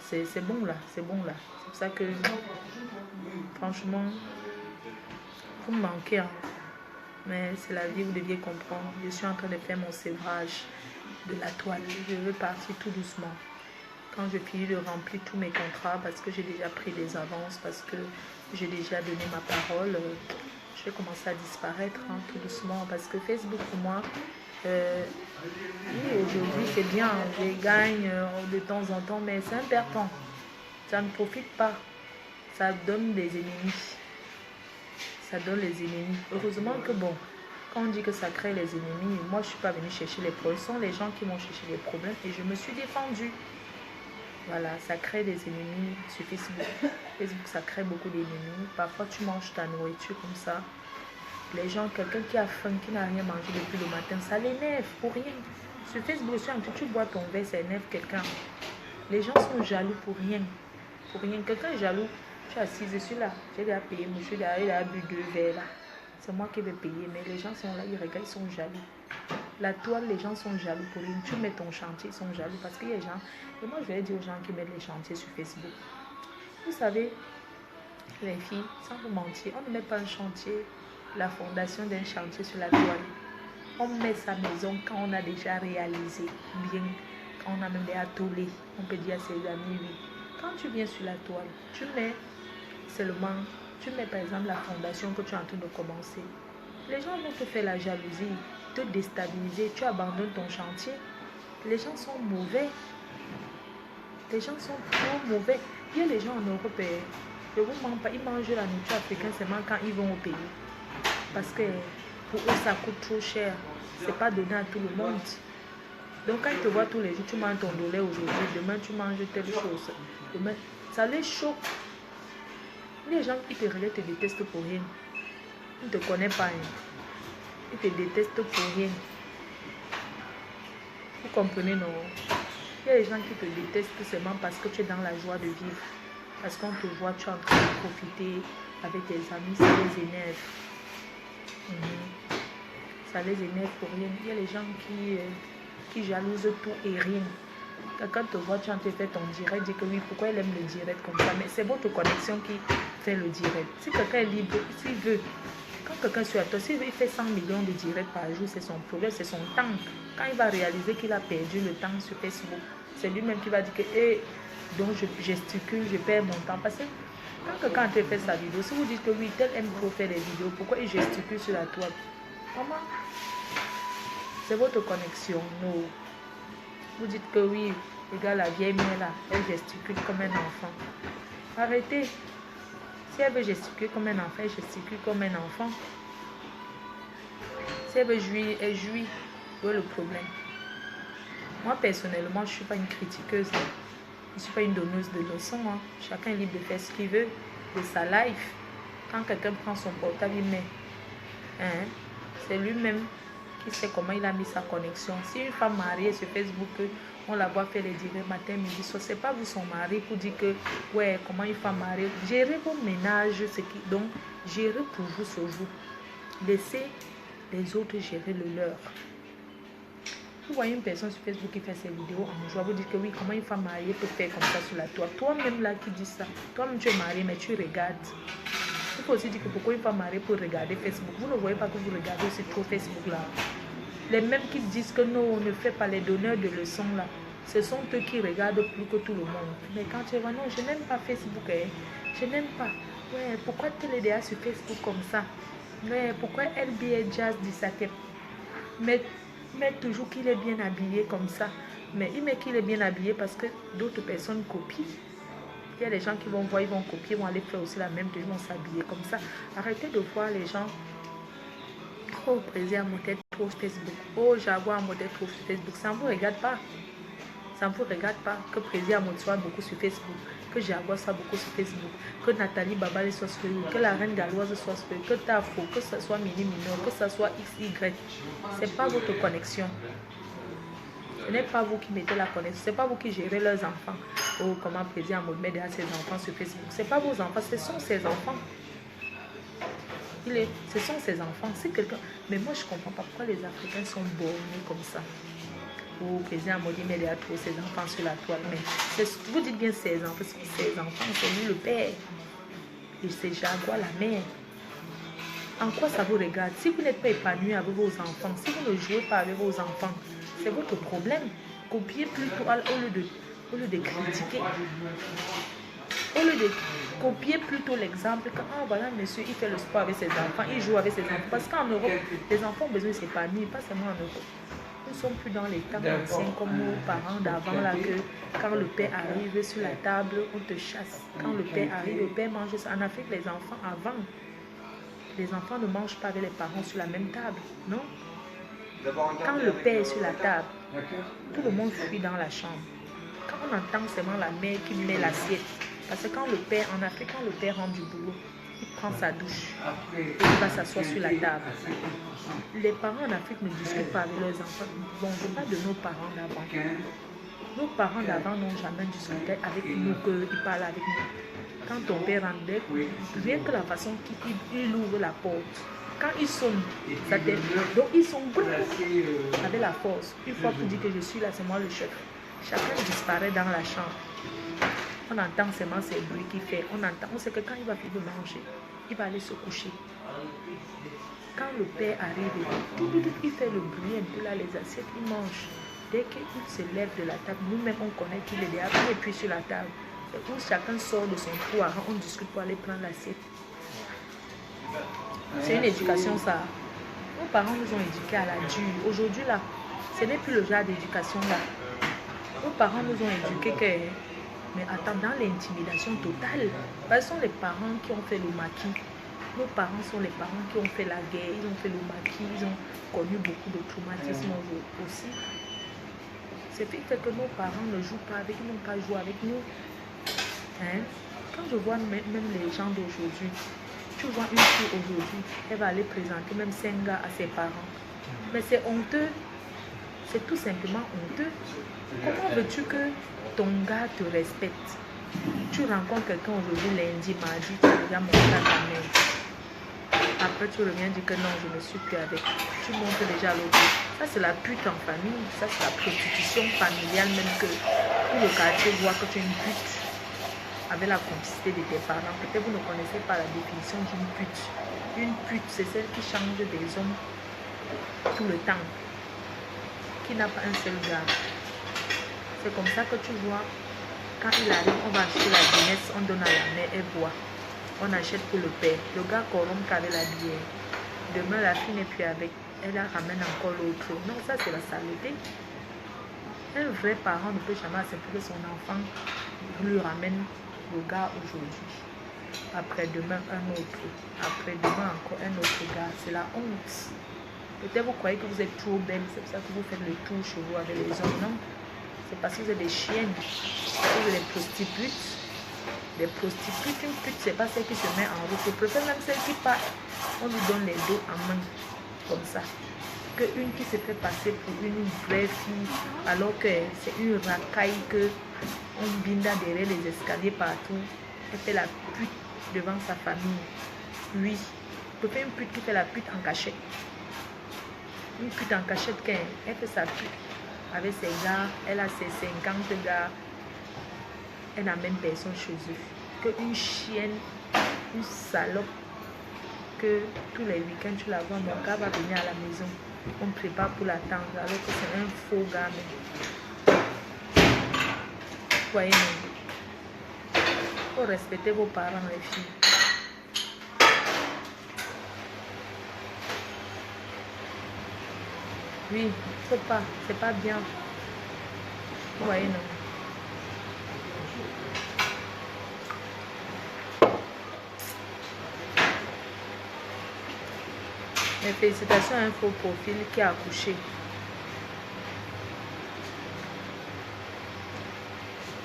C'est bon là, c'est bon là. C'est pour ça que, franchement, vous me manquez. Hein. Mais c'est la vie, vous deviez comprendre. Je suis en train de faire mon sévrage de la toile. Je veux partir tout doucement. Quand je finis de remplir tous mes contrats, parce que j'ai déjà pris des avances, parce que j'ai déjà donné ma parole, je vais commencer à disparaître hein, tout doucement. Parce que Facebook, pour moi, oui, aujourd'hui, c'est bien. Je gagne de temps en temps, mais c'est un perdant. Ça ne profite pas. Ça donne des ennemis. Ça donne les ennemis. Heureusement que bon, quand on dit que ça crée les ennemis, moi je ne suis pas venue chercher les problèmes. Ce sont les gens qui m'ont cherché les problèmes et je me suis défendue. Voilà, ça crée des ennemis sur Facebook. Facebook, ça crée beaucoup d'ennemis. Parfois, tu manges ta nourriture comme ça. Les gens, quelqu'un qui a faim, qui n'a rien mangé depuis le matin, ça l'énerve pour rien. Sur Facebook, tu bois ton verre, ça énerve quelqu'un. Les gens sont jaloux pour rien. Pour rien. Quelqu'un est jaloux. Je suis assise, je suis là. J'ai déjà payé, monsieur, il a bu 2 verres là. C'est moi qui vais payer, mais les gens sont là, ils regardent, ils sont jaloux. La toile, les gens sont jaloux pour rien. Tu mets ton chantier, ils sont jaloux parce qu'il y a des gens. Et moi, je vais dire aux gens qui mettent les chantiers sur Facebook. Vous savez, les filles, sans vous mentir, on ne met pas un chantier, la fondation d'un chantier sur la toile. On met sa maison quand on a déjà réalisé bien, quand on a même des ateliers. On peut dire à ses amis, oui. Quand tu viens sur la toile, tu mets seulement, tu mets par exemple la fondation que tu es en train de commencer. Les gens vont te faire la jalousie, te déstabiliser, tu abandonnes ton chantier. Les gens sont mauvais. Les gens sont trop mauvais. Il y a les gens en Europe, je ne vous mens pas, ils mangent la nourriture africaine seulement quand ils vont au pays. Parce que pour eux, ça coûte trop cher. Ce n'est pas donné à tout le monde. Donc quand ils te voient tous les jours, tu manges ton dollar aujourd'hui, demain tu manges telle chose. Demain, ça les choque. Les gens qui te regardent te détestent pour rien. Ils ne te connaissent pas. Ils te détestent pour rien. Vous comprenez, non? Il y a des gens qui te détestent seulement parce que tu es dans la joie de vivre. Parce qu'on te voit, tu es en train de profiter avec tes amis, ça les énerve. Ça les énerve pour rien. Il y a les gens qui jalousent tout et rien. Quelqu'un te voit, tu as fait ton direct, dit que oui, pourquoi elle aime le direct comme ça? Mais c'est votre connexion qui fait le direct. Si quelqu'un est libre, s'il veut, quand quelqu'un suit à toi, s'il veut, il fait 100 millions de directs par jour, c'est son problème, c'est son temps. Quand il va réaliser qu'il a perdu le temps sur Facebook, c'est lui-même qui va dire que, donc je gesticule, je perds mon temps. Parce que quand quelqu'un te fait sa vidéo, si vous dites que oui, tel aime trop faire les vidéos, pourquoi il gesticule sur la toile? Comment? C'est votre connexion. Non. Vous dites que oui, regarde la vieille mère là, elle gesticule comme un enfant. Arrêtez. Si elle veut gesticuler comme un enfant, elle gesticule comme un enfant. Si elle veut jouir, elle jouit. Où est le problème? Moi, personnellement, je ne suis pas une critiqueuse. Je ne suis pas une donneuse de leçons. Hein. Chacun est libre de faire ce qu'il veut de sa life. Quand quelqu'un prend son portable, il met. Hein? C'est lui-même qui sait comment il a mis sa connexion. Si une femme mariée sur Facebook, on la voit faire les directs matin, midi, soir, c'est pas vous son mari pour dire que, ouais, comment une femme mariée. Gérez vos ménages, donc, gérez pour vous ce jour. Laissez les autres gérer le leur. Vous voyez une personne sur Facebook qui fait ses vidéos en joie, vous dites que oui, comment une femme mariée peut faire comme ça sur la toile. Toi-même là qui dis ça, toi-même tu es marié, mais tu regardes. Il faut aussi dire que pourquoi une femme mariée peut regarder Facebook. Vous ne voyez pas que vous regardez aussi trop Facebook là. Les mêmes qui disent que non, on ne fait pas les donneurs de leçons là. Ce sont eux qui regardent plus que tout le monde. Mais quand tu vas, non, je n'aime pas Facebook. Hein. Je n'aime pas. Ouais, pourquoi TLDA sur Facebook comme ça? Ouais, pourquoi LBA Jazz dit ça? Mais toujours qu'il est bien habillé comme ça. Mais il met qu'il est bien habillé parce que d'autres personnes copient. Il y a des gens qui vont voir, ils vont copier, vont aller faire aussi la même chose, ils vont s'habiller comme ça. Arrêtez de voir les gens. Oh, Brésil a monté trop sur Facebook. Oh, Jaguar a monté trop sur Facebook. Ça ne vous regarde pas. Ça ne vous regarde pas que Brésil a monté beaucoup sur Facebook. Que Jaguar soit beaucoup sur Facebook. Que Nathalie Babale soit sur Facebook. Que la reine galloise soit sur Facebook. Que Tafo, que ce soit Mini Minor, que ce soit XY. Ce n'est pas votre connexion. Ce n'est pas vous qui mettez la connexion. Ce n'est pas vous qui gérez leurs enfants. Oh, comment Brésil a monté derrière ses enfants sur Facebook. Ce n'est pas vos enfants, ce sont ses enfants. Ce sont ses enfants. Si quelqu'un... Mais moi, je ne comprends pas pourquoi les Africains sont bornés comme ça. Oh, président Modi met derrière tous ses enfants sur la toile. Mais vous dites bien ses enfants, ses enfants, c'est lui le père. Et c'est Jaguar la mère. En quoi ça vous regarde? Si vous n'êtes pas épanoui avec vos enfants, si vous ne jouez pas avec vos enfants, c'est votre problème. Copiez plutôt au lieu de critiquer. Au lieu de copier plutôt l'exemple que, ah voilà, monsieur, il fait le sport avec ses enfants, il joue avec ses enfants. Parce qu'en Europe, les enfants ont besoin de s'épanouir, pas seulement en Europe. Nous ne sommes plus dans les temps anciens comme nos parents d'avant, là, que quand le père arrive sur la table, on te chasse. Quand le père arrive, le père mange. En Afrique, les enfants, avant, les enfants ne mangent pas avec les parents sur la même table, non? Quand le père est sur la table, tout le monde fuit dans la chambre. Quand on entend seulement la mère qui met l'assiette, parce que quand le père, en Afrique, quand le père rentre du boulot, il prend sa douche et il va s'asseoir sur la table. Les parents en Afrique ne discutent pas avec leurs enfants. Bon, je parle de nos parents d'avant. Nos parents d'avant n'ont jamais discuté avec nous qu'ils parlent avec nous. Quand ton père rentre, rien que la façon qu'il ouvre la porte, quand il sonne, ça donc ils sont avec la force. Une fois pour dire que je suis là, c'est moi le chef. Chacun disparaît dans la chambre. On entend seulement ces bruits qu'il fait. On sait que quand il va finir de manger, il va aller se coucher. Quand le père arrive, il fait le bruit un peu là, les assiettes, il mange. Dès qu'il se lève de la table, nous-mêmes on connaît qu'il est derrière, il est puis sur la table. Et où chacun sort de son trou, on discute pour aller prendre l'assiette. C'est une éducation ça. Nos parents nous ont éduqués à la dure. Aujourd'hui là, ce n'est plus le genre d'éducation là. Nos parents nous ont éduqués que... Mais attends, dans l'intimidation totale, ce sont les parents qui ont fait le maquis. Nos parents sont les parents qui ont fait la guerre, ils ont fait le maquis, ils ont connu beaucoup de traumatismes aussi. C'est fait que nos parents ne jouent pas avec nous, n'ont pas joué avec nous. Hein? Quand je vois même les gens d'aujourd'hui, tu vois une fille aujourd'hui, elle va aller présenter même 5 gars à ses parents. Mais c'est honteux. C'est tout simplement honteux. Comment veux-tu que ton gars te respecte? Tu rencontres quelqu'un aujourd'hui, lundi, mardi, tu regardes mon gars ta mère. Après, tu reviens dire que non, je ne suis plus avec. Tu montres déjà l'autre. Ça, c'est la pute en famille. Ça, c'est la prostitution familiale même que tout le quartier voit que tu es une pute avec la complicité de tes parents. Peut-être vous ne connaissez pas la définition d'une pute. Une pute, c'est celle qui change des hommes tout le temps, qui n'a pas un seul gars. C'est comme ça que tu vois, quand il arrive, on va acheter la Guinness, on donne à la mère, elle boit. On achète pour le père. Le gars corrompt qu'avec la bière. Demain, la fille n'est plus avec. Elle la ramène encore l'autre. Non, ça c'est la saleté. Un vrai parent ne peut jamais accepter que son enfant lui ramène le gars aujourd'hui. Après-demain, un autre. Après-demain, encore un autre gars. C'est la honte. Peut-être vous croyez que vous êtes trop belle. C'est pour ça que vous faites le tour chez vous avec les hommes. Non. C'est parce que vous êtes des chiennes. Vous êtes des prostituées. Des prostituées, une pute, c'est pas celle qui se met en route. Je préfère même celle qui part, on lui donne les dos en main, comme ça, que une qui se fait passer pour une vraie fille, alors que c'est une racaille que on binda derrière les escaliers partout. Elle fait la pute devant sa famille. Oui, je préfère une pute qui fait la pute en cachette. Une pute en cachette, elle fait sa pute avec ses gars, elle a ses 50 gars. Elle n'amène personne chez eux. Que une chienne, une salope, que tous les week-ends tu la vois, mon gars va venir à la maison. On prépare pour l'attendre alors que c'est un faux gars. Mais... voyez, il faut respecter vos parents, les filles. Oui, faut pas, c'est pas bien. Vous voyez, non. Mes félicitations à un faux profil qui a accouché.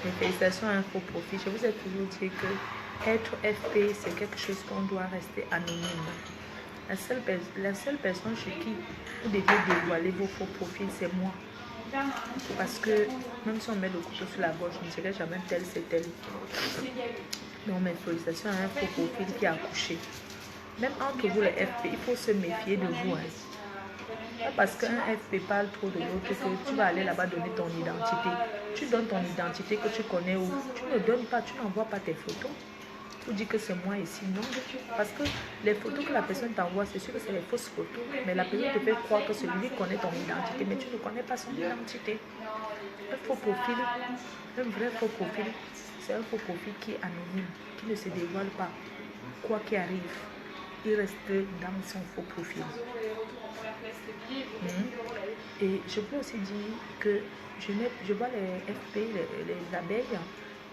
Mes félicitations à un faux profil. Je vous ai toujours dit que être FP, c'est quelque chose qu'on doit rester anonyme. La seule personne chez qui vous devez dévoiler vos faux profils, c'est moi. Parce que même si on met le couteau sur la gorge, je ne serai jamais tel, c'est tel. Donc mes félicitations à un faux profil qui a accouché. Même entre vous les FP, il faut se méfier de vous. Pas parce qu'un FP parle trop de l'autre que tu vas aller là-bas donner ton identité. Tu donnes ton identité que tu connais où. Tu ne donnes pas, tu n'envoies pas tes photos. Tu dis que c'est moi ici. Non, parce que les photos que la personne t'envoie, c'est sûr que c'est les fausses photos. Mais la personne te fait croire que celui-là connaît ton identité, mais tu ne connais pas son identité. Un faux profil, un vrai faux profil, c'est un faux profil qui est anonyme, qui ne se dévoile pas. Quoi qu'il arrive, il reste dans son faux profil. Et je peux aussi dire que je vois les FP, les abeilles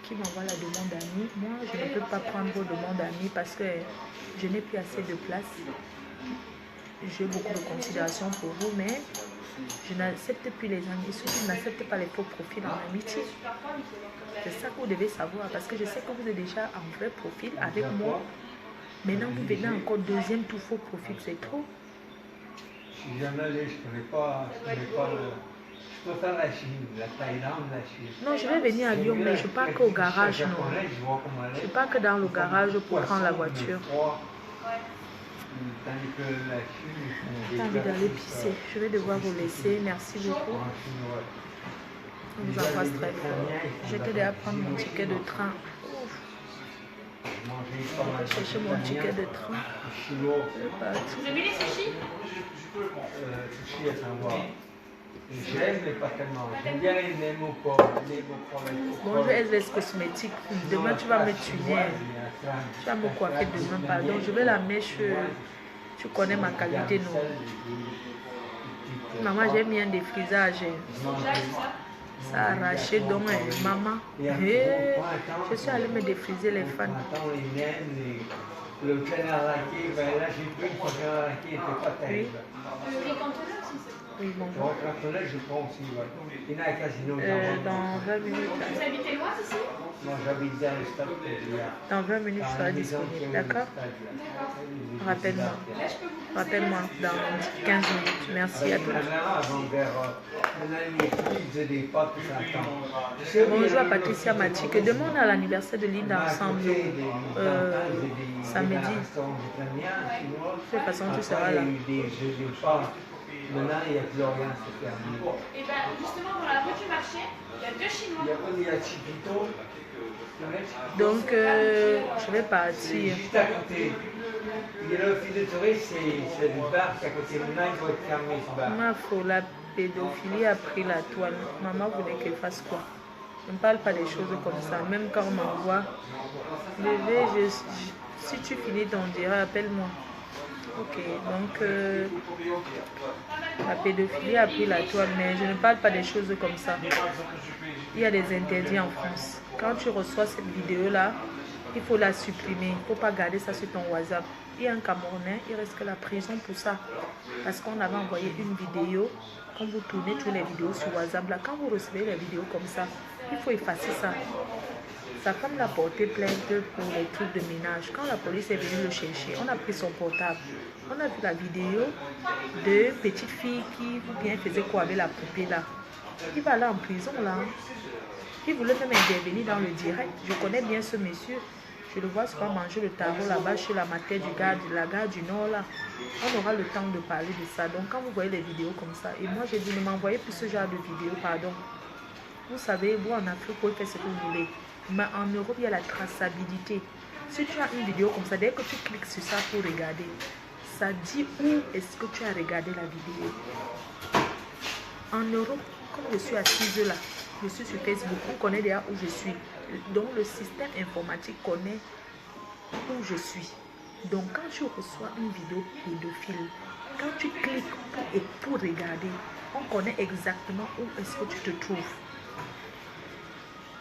qui m'envoient la demande d'amis. Moi, je ne peux pas prendre vos demandes d'amis parce que je n'ai plus assez de place. J'ai beaucoup de considération pour vous, mais je n'accepte plus les amis. Surtout, je n'accepte pas les faux profils en amitié. C'est ça que vous devez savoir parce que je sais que vous êtes déjà en vrai profil avec moi. Maintenant, vous venez encore deuxième tout faux profil, c'est trop. Je suis jamais allé, je ne connais pas je peux faire la Chine, la Thaïlande, la Chine. Non, je vais venir à Lyon, mais je ne pars qu'au garage, non. Je ne pars que dans le garage pour prendre la voiture. J'ai envie d'aller pisser. Je vais devoir vous laisser. Merci beaucoup. On vous embrasse très fort. Je vais déjà prendre mon ticket de train. Je vais chercher mon ticket de train. Vous aimez les sushis? Sushi à savoir. J'aime, mais pas tellement. J'aime bien les Nemo. Bonjour SVS Cosmétique. Demain tu vas me tuer. Tu vas me coiffer demain, pardon. Je vais la mèche. Tu connais ma qualité, non? Maman, j'ai mis un défrisage. Ça a arraché donc, maman. Je suis allée me défriser les fans. Le plein à laquer, ben là j'ai pris une fois à laquer, il n'était pas terrible. Les cantonais aussi, ça. Oui, bonjour. Donc cantonais, je prends aussi. Ouais. Il y en a un casino. Dans 20 minutes. Vous habitez loin ici? Non, j'habite dans le stade. Dans 20 minutes, je serai disponible. D'accord? Rappelle-moi. Rappelle-moi dans 15 minutes. Merci à tous. Bonjour à Patricia Machi. Que demain on a l'anniversaire de Linda ensemble samedi. De toute façon, tu seras là. Maintenant, il n'y a plus rien, c'est fermé. Et ben justement, dans la rue du marché, il y a 2 Chinois. Il y a Chipito. Donc, je vais C'est partir. juste à côté. Il y a l'office de tourisme, c'est le bar, c'est à côté. Maintenant, il faut être fermé ce bar. Ma faut la pédophilie a pris la toile. Maman voulait qu'elle fasse quoi? Je ne parle pas des choses comme ça. Même quand on m'envoie, bébé, si tu finis ton direct, appelle-moi. Ok, donc la pédophilie a pris la toile, mais je ne parle pas des choses comme ça. Il y a des interdits en France. Quand tu reçois cette vidéo-là, il faut la supprimer. Il ne faut pas garder ça sur ton WhatsApp. Il y a un Camerounais, il risque la prison pour ça. Parce qu'on avait envoyé une vidéo. Quand vous tournez toutes les vidéos sur WhatsApp, là, quand vous recevez les vidéos comme ça, il faut effacer ça. Sa femme l'a porté plainte pour les trucs de ménage. Quand la police est venue le chercher, on a pris son portable. On a vu la vidéo de petite fille qui bien faisait quoi avec la poupée là. Il va aller en prison là. Il voulait même intervenir dans le direct. Je connais bien ce monsieur. Je le vois souvent manger le tarot là-bas chez la mater du gars, de la gare du Nord là. On aura le temps de parler de ça. Donc quand vous voyez les vidéos comme ça, et moi j'ai dit ne m'envoyez plus ce genre de vidéos, pardon. Vous savez, vous en Afrique, vous pouvez faire ce que vous voulez. Mais en Europe, il y a la traçabilité. Si tu as une vidéo comme ça, dès que tu cliques sur ça pour regarder, ça dit où est-ce que tu as regardé la vidéo. En Europe, comme je suis assise là, je suis sur Facebook, on connaît déjà où je suis. Donc le système informatique connaît où je suis. Donc quand tu reçois une vidéo pédophile, quand tu cliques pour regarder, on connaît exactement où est-ce que tu te trouves.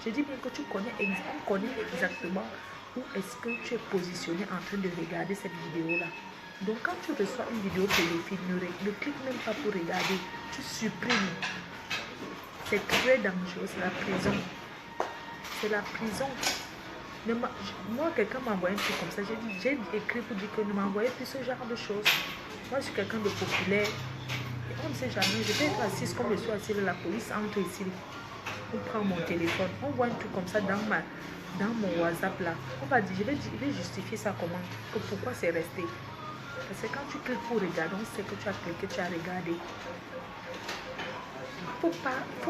Je dis bien que tu connais, on connaît exactement où est-ce que tu es positionné en train de regarder cette vidéo-là. Donc quand tu reçois une vidéo pédophile, ne clique même pas pour regarder, tu supprimes. C'est très dangereux, c'est la prison. C'est la prison. Moi, quelqu'un m'a envoyé un truc comme ça, j'ai écrit pour dire que ne m'envoyez plus ce genre de choses. Moi, je suis quelqu'un de populaire. Et on ne sait jamais, je vais être assise comme je suis assise, la police entre ici. On prend mon téléphone, on voit un truc comme ça dans mon WhatsApp là. On va dire, je vais justifier ça comment, pourquoi c'est resté. Parce que quand tu cliques pour regarder, on sait que tu as cliqué, tu as regardé. Faut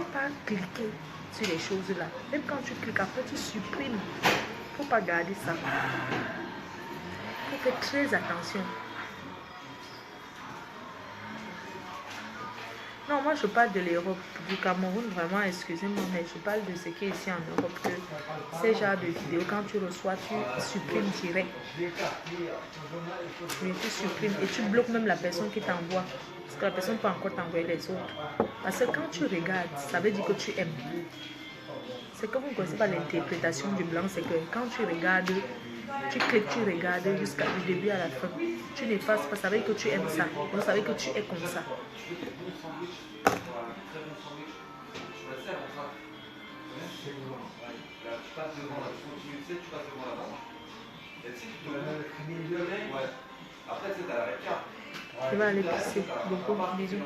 pas cliquer sur les choses là. Même quand tu cliques, après tu supprimes. Faut pas garder ça. Faut faire très attention. Non, moi je parle de l'Europe, du Cameroun, vraiment, excusez-moi, mais je parle de ce qui est ici en Europe, que ces genres de vidéos, quand tu reçois, tu supprimes direct. Oui, tu supprimes et tu bloques même la personne qui t'envoie, parce que la personne peut encore t'envoyer les autres. Parce que quand tu regardes, ça veut dire que tu aimes. C'est que vous ne connaissez pas l'interprétation du blanc, c'est que quand tu regardes, tu cliques, tu regardes jusqu'au début à la fin. Tu n'effaces pas, ça veut dire que tu aimes ça. Donc ça veut dire que tu es comme ça. Je vais aller pisser. Beaucoup de bisous.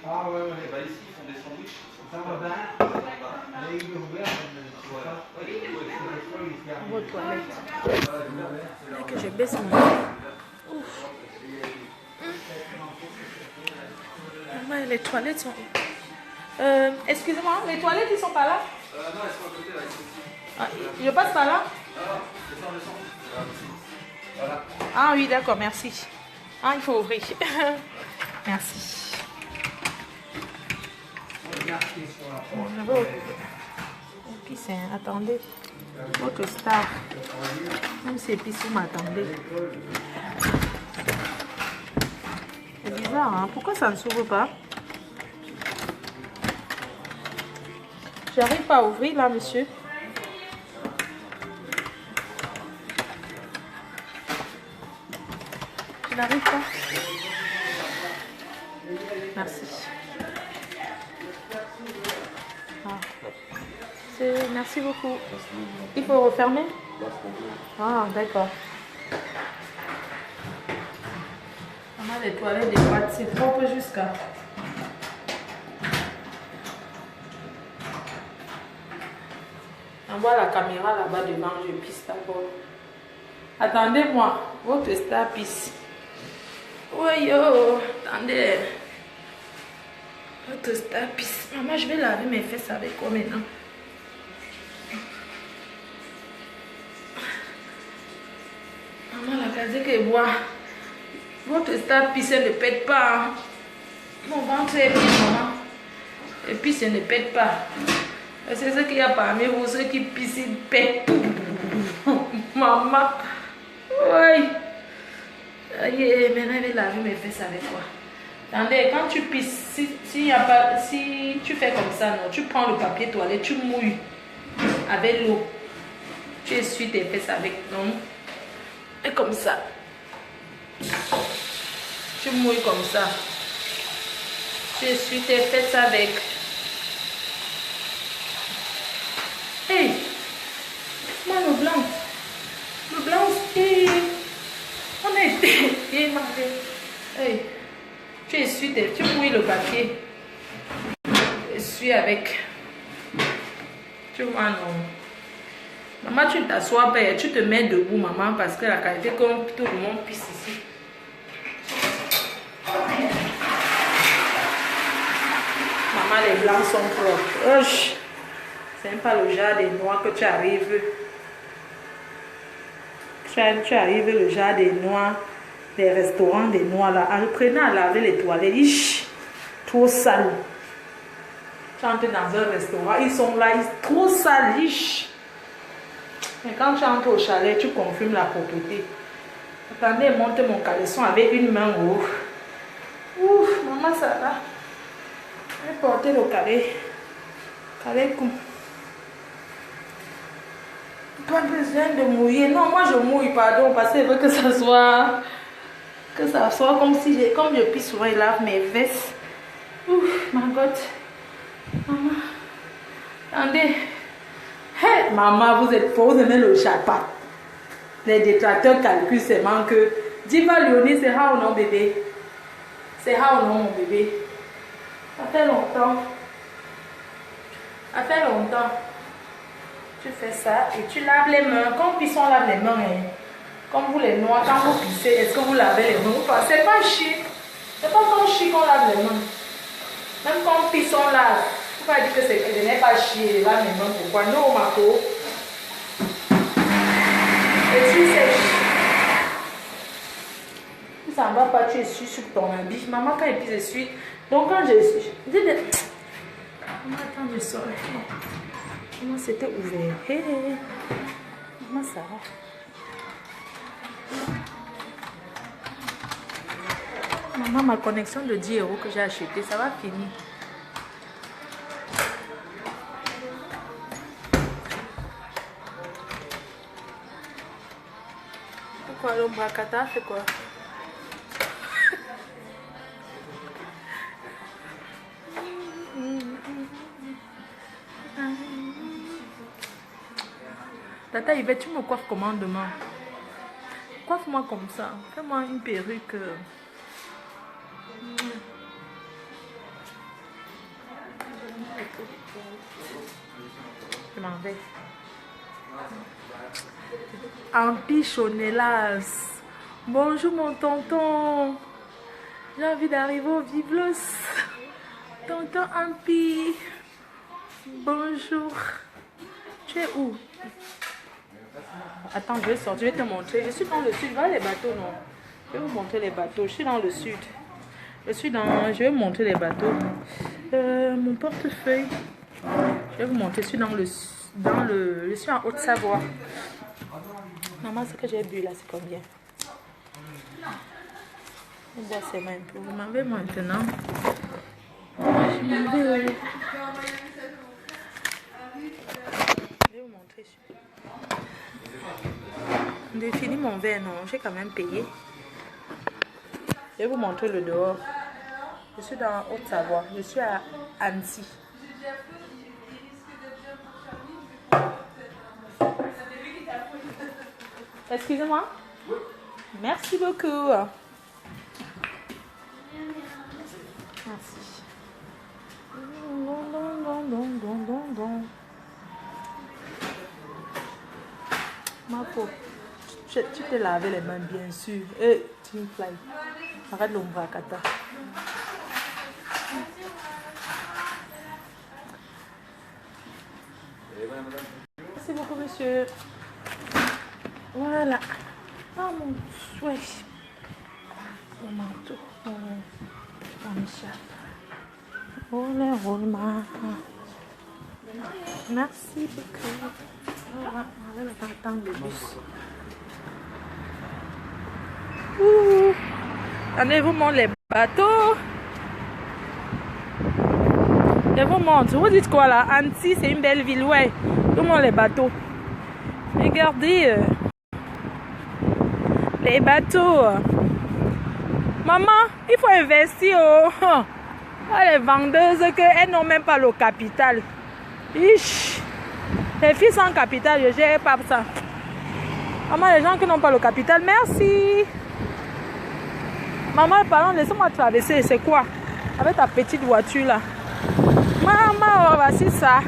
Ah ouais, ouais. Ici, ils font des sandwichs. Ça va bien. Mais il est ouvert. On va aux toilettes. Et que je baisse mon ouf. Maman, les toilettes sont où? Excusez-moi, les toilettes ils sont pas là? Non, elles sont à côté là. Ah, je passe par là? Voilà. Ah oui, d'accord, merci. Ah, il faut ouvrir. Merci. Qui c'est? Attendez. Votre star. Même si épices, vous m'attendez. C'est bizarre, hein? Pourquoi ça ne s'ouvre pas? J'arrive pas à ouvrir là, monsieur. Je n'arrive pas. Merci. Ah. Merci beaucoup. Il faut refermer? Ah, d'accord. On a les toilettes des boîtes, c'est propre jusqu'à. On voit la caméra là-bas devant, je pisse d'abord. Attendez-moi, votre star pisse. Oui, yo, attendez. Notre star pisse. Maman, je vais laver mes fesses avec quoi maintenant? Maman, la casée qu'elle boit. Votre star pisse, elle ne pète pas. Hein. Mon ventre est pisse, maman. Et puis, ça ne pète pas. C'est ce qu'il y a parmi vous, ceux qui pissent, ils pètent. Maman. Oui. Maintenant, je vais laver mes fesses avec quoi? Attendez, quand tu pisses, si tu fais comme ça, non, tu prends le papier toilette, tu mouilles avec l'eau. Tu essuies tes fesses avec, non? Et comme ça. Tu mouilles comme ça. Tu essuies tes fesses avec. Hey! Moi, le blanc. Le blanc, c'est... On a été... Hey! Tu essuies, tu mouilles le papier. Essuie avec. Tu vois, non. Maman, tu t'assois pas, tu te mets debout, maman, parce que la qualité, comme tout le monde pisse ici. Maman, les blancs sont propres. C'est même pas le genre des noix que tu arrives. Tu arrives le genre des noix. Les restaurants des noix là, apprenez à laver les toilettes, trop sales. Tu entres dans un restaurant, ils sont là, ils sont trop sales. Mais quand tu entres au chalet, tu confirmes la propreté. Attendez, monte mon caleçon avec une main haut. Ouf, maman, ça va. Je vais porter le calais. Calais comme. Pas besoin de mouiller. Non, moi je mouille, pardon, parce que je veux que ça soit. Que ça soit comme si comme je pisse souvent, il lave mes vestes. Ouf, ma gotte. Maman. Attendez. Hey, maman, vous êtes faux, vous aimez le chapat. Les détracteurs calculent seulement que Diva Léonie, c'est how non bébé. C'est how non mon bébé. Ça fait longtemps. Ça fait longtemps. Tu fais ça et tu laves les mains. Comme puis on lave les mains, hein. Comme vous les noirs, quand vous pissez, est-ce que vous lavez les mains ou pas? C'est pas chic. C'est pas comme chic qu'on lave les mains. Même quand on pisse, on lave. Il ne faut pas dire que je n'ai pas chier, je lave mes mains. Pourquoi? Non, ma peau. Et tu sèches. Si ça ne va pas, tu essuies sur ton habit. Maman, quand elle pisse, essuie. Donc, quand je suis. Maman, attends, je sors. Maman, c'était ouvert. Hey, hey. Maman, ça va. Maman, ma connexion de 10 € que j'ai acheté, ça va finir. Pourquoi l'ombracata fait quoi? Tata Yvette, tu me coiffes comment demain? Coiffe-moi comme ça. Fais-moi une perruque. Je m'en vais. Anti-Chonelas. Bonjour mon tonton. J'ai envie d'arriver au Vivlos. Tonton Ampi. Bonjour. Tu es où? Attends, je vais sortir, je vais te montrer. Je suis dans le sud. Voilà les bateaux, non? Je vais vous montrer les bateaux. Je suis dans le sud. Je vais vous montrer les bateaux. Mon portefeuille. Je vais vous montrer. Je suis je suis en Haute-Savoie. Maman, ce que j'ai bu là, c'est combien? Je bois ces mains un peu. Vous m'en avez maintenant. Je m'en vais. Je vais vous montrer. J'ai fini mon verre, non? J'ai quand même payé. Je vais vous montrer le dehors. Je suis dans Haute-Savoie. Je suis à Annecy. Excusez-moi. Merci beaucoup. Merci. Ma peau. Tu t'es lavé les mains, bien sûr. Team Fly. Arrête l'ombracata. Merci beaucoup, monsieur. Voilà. Ah, mon chouette. Mon manteau. Mon écharpe. Oh, le roulement. Merci beaucoup. On va attendre le bus. Allez, vous montre les bateaux. Je vous montre. Vous dites quoi là? Annecy, c'est une belle ville, ouais. Je vous montre les bateaux. Regardez. Les bateaux. Maman, il faut investir. Les vendeuses, elles n'ont même pas le capital. Ich. Les filles sans capital, je gère pas ça. Maman, les gens qui n'ont pas le capital, merci. Maman, pardon, laissez-moi traverser. C'est quoi? Avec ta petite voiture là. Maman, voici ça.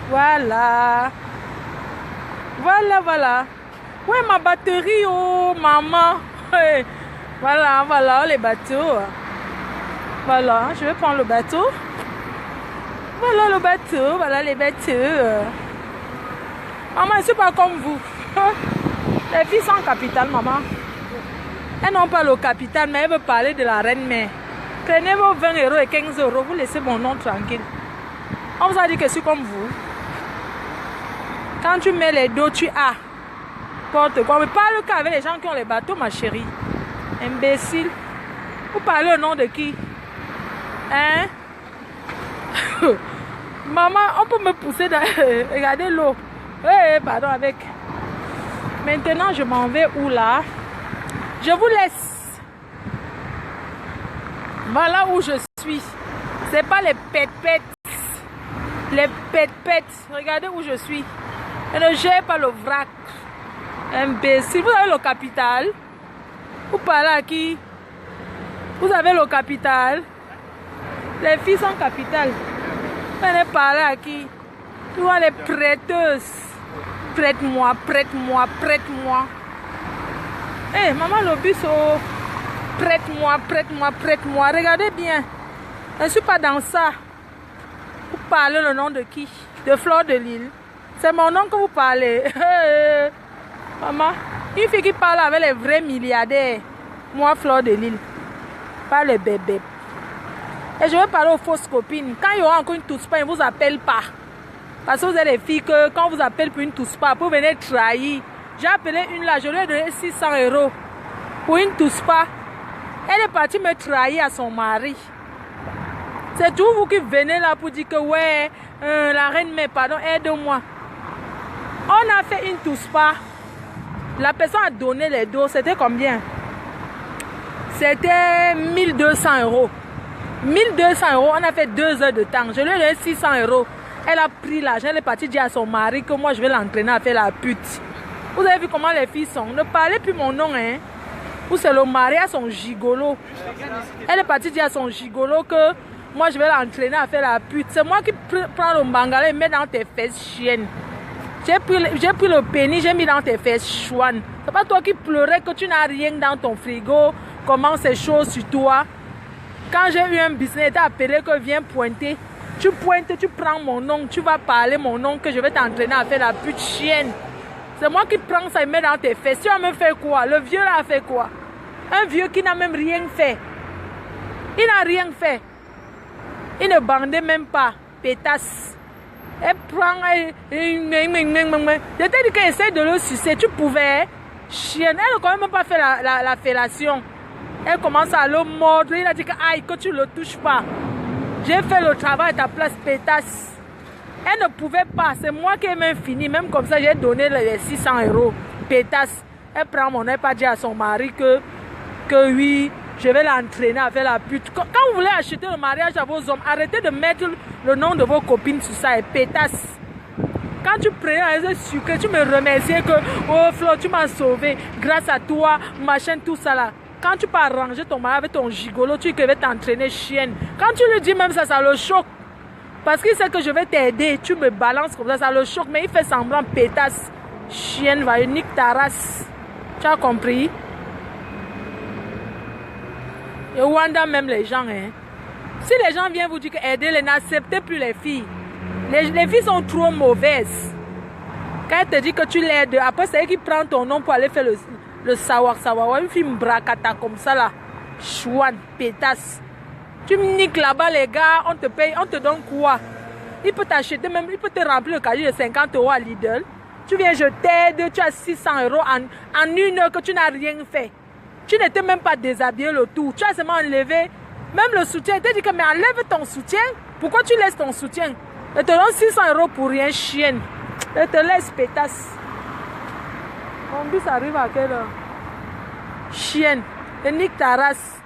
Voilà. Voilà. Ouais, ma batterie, oh, maman. Ouais. Voilà, les bateaux. Voilà, je vais prendre le bateau. Voilà le bateau, voilà les bateaux. Maman, je ne suis pas comme vous. Les filles sans capital, maman. Elles n'ont pas le capital, mais elles veulent parler de la reine mère. Prenez vos 20 € et 15 €, vous laissez mon nom tranquille. On vous a dit que je suis comme vous. Quand tu mets les dos, tu as. Porte quoi. Mais parle qu'avec les gens qui ont les bateaux, ma chérie. Imbécile. Vous parlez au nom de qui? Hein? Maman, on peut me pousser dans... Regardez l'eau. Pardon, avec... Maintenant, je m'en vais où là? Je vous laisse. Voilà où je suis. C'est pas les pètes-pètes. Les pètes-pètes. Regardez où je suis. Je ne gère pas le vrac. Imbécile. Vous avez le capital? Vous parlez à qui? Vous avez le capital? Les filles sans capital. Vous allez parler à qui? Tu vois les prêteuses. Prête-moi. Hé, maman, le bus, oh. Prête-moi. Regardez bien. Je ne suis pas dans ça. Vous parlez le nom de qui? De Fleur de Lille. C'est mon nom que vous parlez. Maman, une fille qui parle avec les vrais milliardaires. Moi, Fleur de Lille. Pas les bébés. Et je vais parler aux fausses copines. Quand il y aura encore une tousse pas, ils ne vous appellent pas. Parce que vous êtes les filles que quand on vous appelle pour une tousse pas, vous venez trahir. J'ai appelé une là, je lui ai donné 600 € pour une tousse pas. Elle est partie me trahir à son mari. C'est tout vous qui venez là pour dire que ouais, la reine mère, pardon, aide-moi. On a fait une tousse pas. La personne a donné les dos, c'était combien? C'était 1200 €. 1200 €, on a fait 2 heures de temps. Je lui ai donné 600 €. Elle a pris l'argent, elle est partie dire à son mari que moi je vais l'entraîner à faire la pute. Vous avez vu comment les filles sont? Ne parlez plus mon nom, hein. Ou c'est le mari à son gigolo. Elle est partie dire à son gigolo que moi je vais l'entraîner à faire la pute. C'est moi qui prends le mangala et mets dans tes fesses chiennes. J'ai pris le pénis, j'ai mis dans tes fesses chouane. C'est pas toi qui pleurais que tu n'as rien dans ton frigo. Comment c'est chaud sur toi? Quand j'ai eu un business, t'as appelé que viens pointer. Tu pointes, tu prends mon nom, tu vas parler mon nom que je vais t'entraîner à faire la pute chienne. C'est moi qui prends ça et mets dans tes fesses. Tu vas me faire quoi? Le vieux là a fait quoi? Un vieux qui n'a même rien fait. Il n'a rien fait. Il ne bandait même pas. Pétasse. Elle prend... Je t'ai dit qu'elle essaie de le sucer. Tu pouvais. Chienne. Elle n'a quand même pas fait la fellation. Elle commence à le mordre. Il a dit que, aïe, que tu ne le touches pas. J'ai fait le travail à ta place, pétasse. Elle ne pouvait pas. C'est moi qui ai même fini. Même comme ça, j'ai donné les 600 €. Pétasse. Elle prend mon nom. Elle pas dit à son mari que oui, je vais l'entraîner à faire la pute. Quand vous voulez acheter le mariage à vos hommes, arrêtez de mettre le nom de vos copines sur ça. Et pétasse. Quand tu prenais un sucre, tu me remerciais que, oh Flo, tu m'as sauvé. Grâce à toi, machin, tout ça là. Quand tu pars ranger ton mari avec ton gigolo, tu dis que je vais t'entraîner chienne. Quand tu lui dis même ça, ça le choque. Parce qu'il sait que je vais t'aider. Tu me balances comme ça le choque. Mais il fait semblant, pétasse. Chienne, va unique ta race. Tu as compris? Et Rwanda, même les gens, hein. Si les gens viennent vous dire que aider, n'acceptez plus les filles. Les filles sont trop mauvaises. Quand elle te dit que tu l'aides, après c'est elle qui prend ton nom pour aller faire le savoir. Une fille bracata comme ça là. Chouane, pétasse. Tu me niques là-bas les gars, on te paye, on te donne quoi? Il peut t'acheter même, il peut te remplir le casier de 50 € à Lidl. Tu viens, je t'aide, tu as 600 € en une heure que tu n'as rien fait. Tu n'étais même pas déshabillé le tout. Tu as seulement enlevé, même le soutien. Il te dit que mais enlève ton soutien. Pourquoi tu laisses ton soutien? Elle te donne 600 € pour rien, chienne. Elle te laisse pétasse. Mon bus arrive à quelle heure? Chienne. Et nique ta race.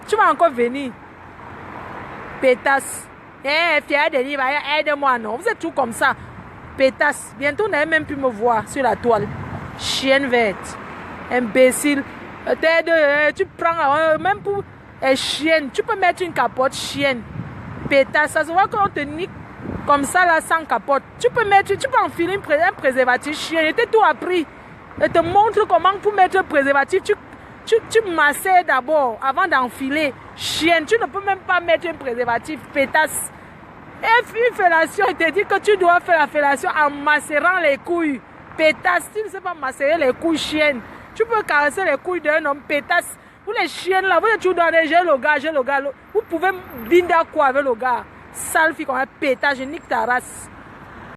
Tu vas encore venir. Pétasse. Eh, fier de dire, aide-moi, non. Vous êtes tout comme ça. Pétasse. Bientôt, vous n'allez même plus me voir sur la toile. Chienne verte. Imbécile. Tu prends, même pour chienne. Tu peux mettre une capote, chienne. Pétasse. Ça se voit qu'on te nique comme ça, là, sans capote. Tu peux enfiler un préservatif, chienne. Je t'ai tout appris. Je te montre comment pour mettre un préservatif. Tu massais d'abord avant d'enfiler. Chienne, tu ne peux même pas mettre un préservatif. Pétasse. Et une fellation, il te dit que tu dois faire la fellation en macérant les couilles. Pétasse, tu ne sais pas macérer les couilles, chienne. Tu peux caresser les couilles d'un homme, pétasse. Vous les chiennes là, vous êtes toujours dans les j'ai le gars. Vous pouvez binder quoi avec le gars? Sale fille comme un pétasse, je nique ta race.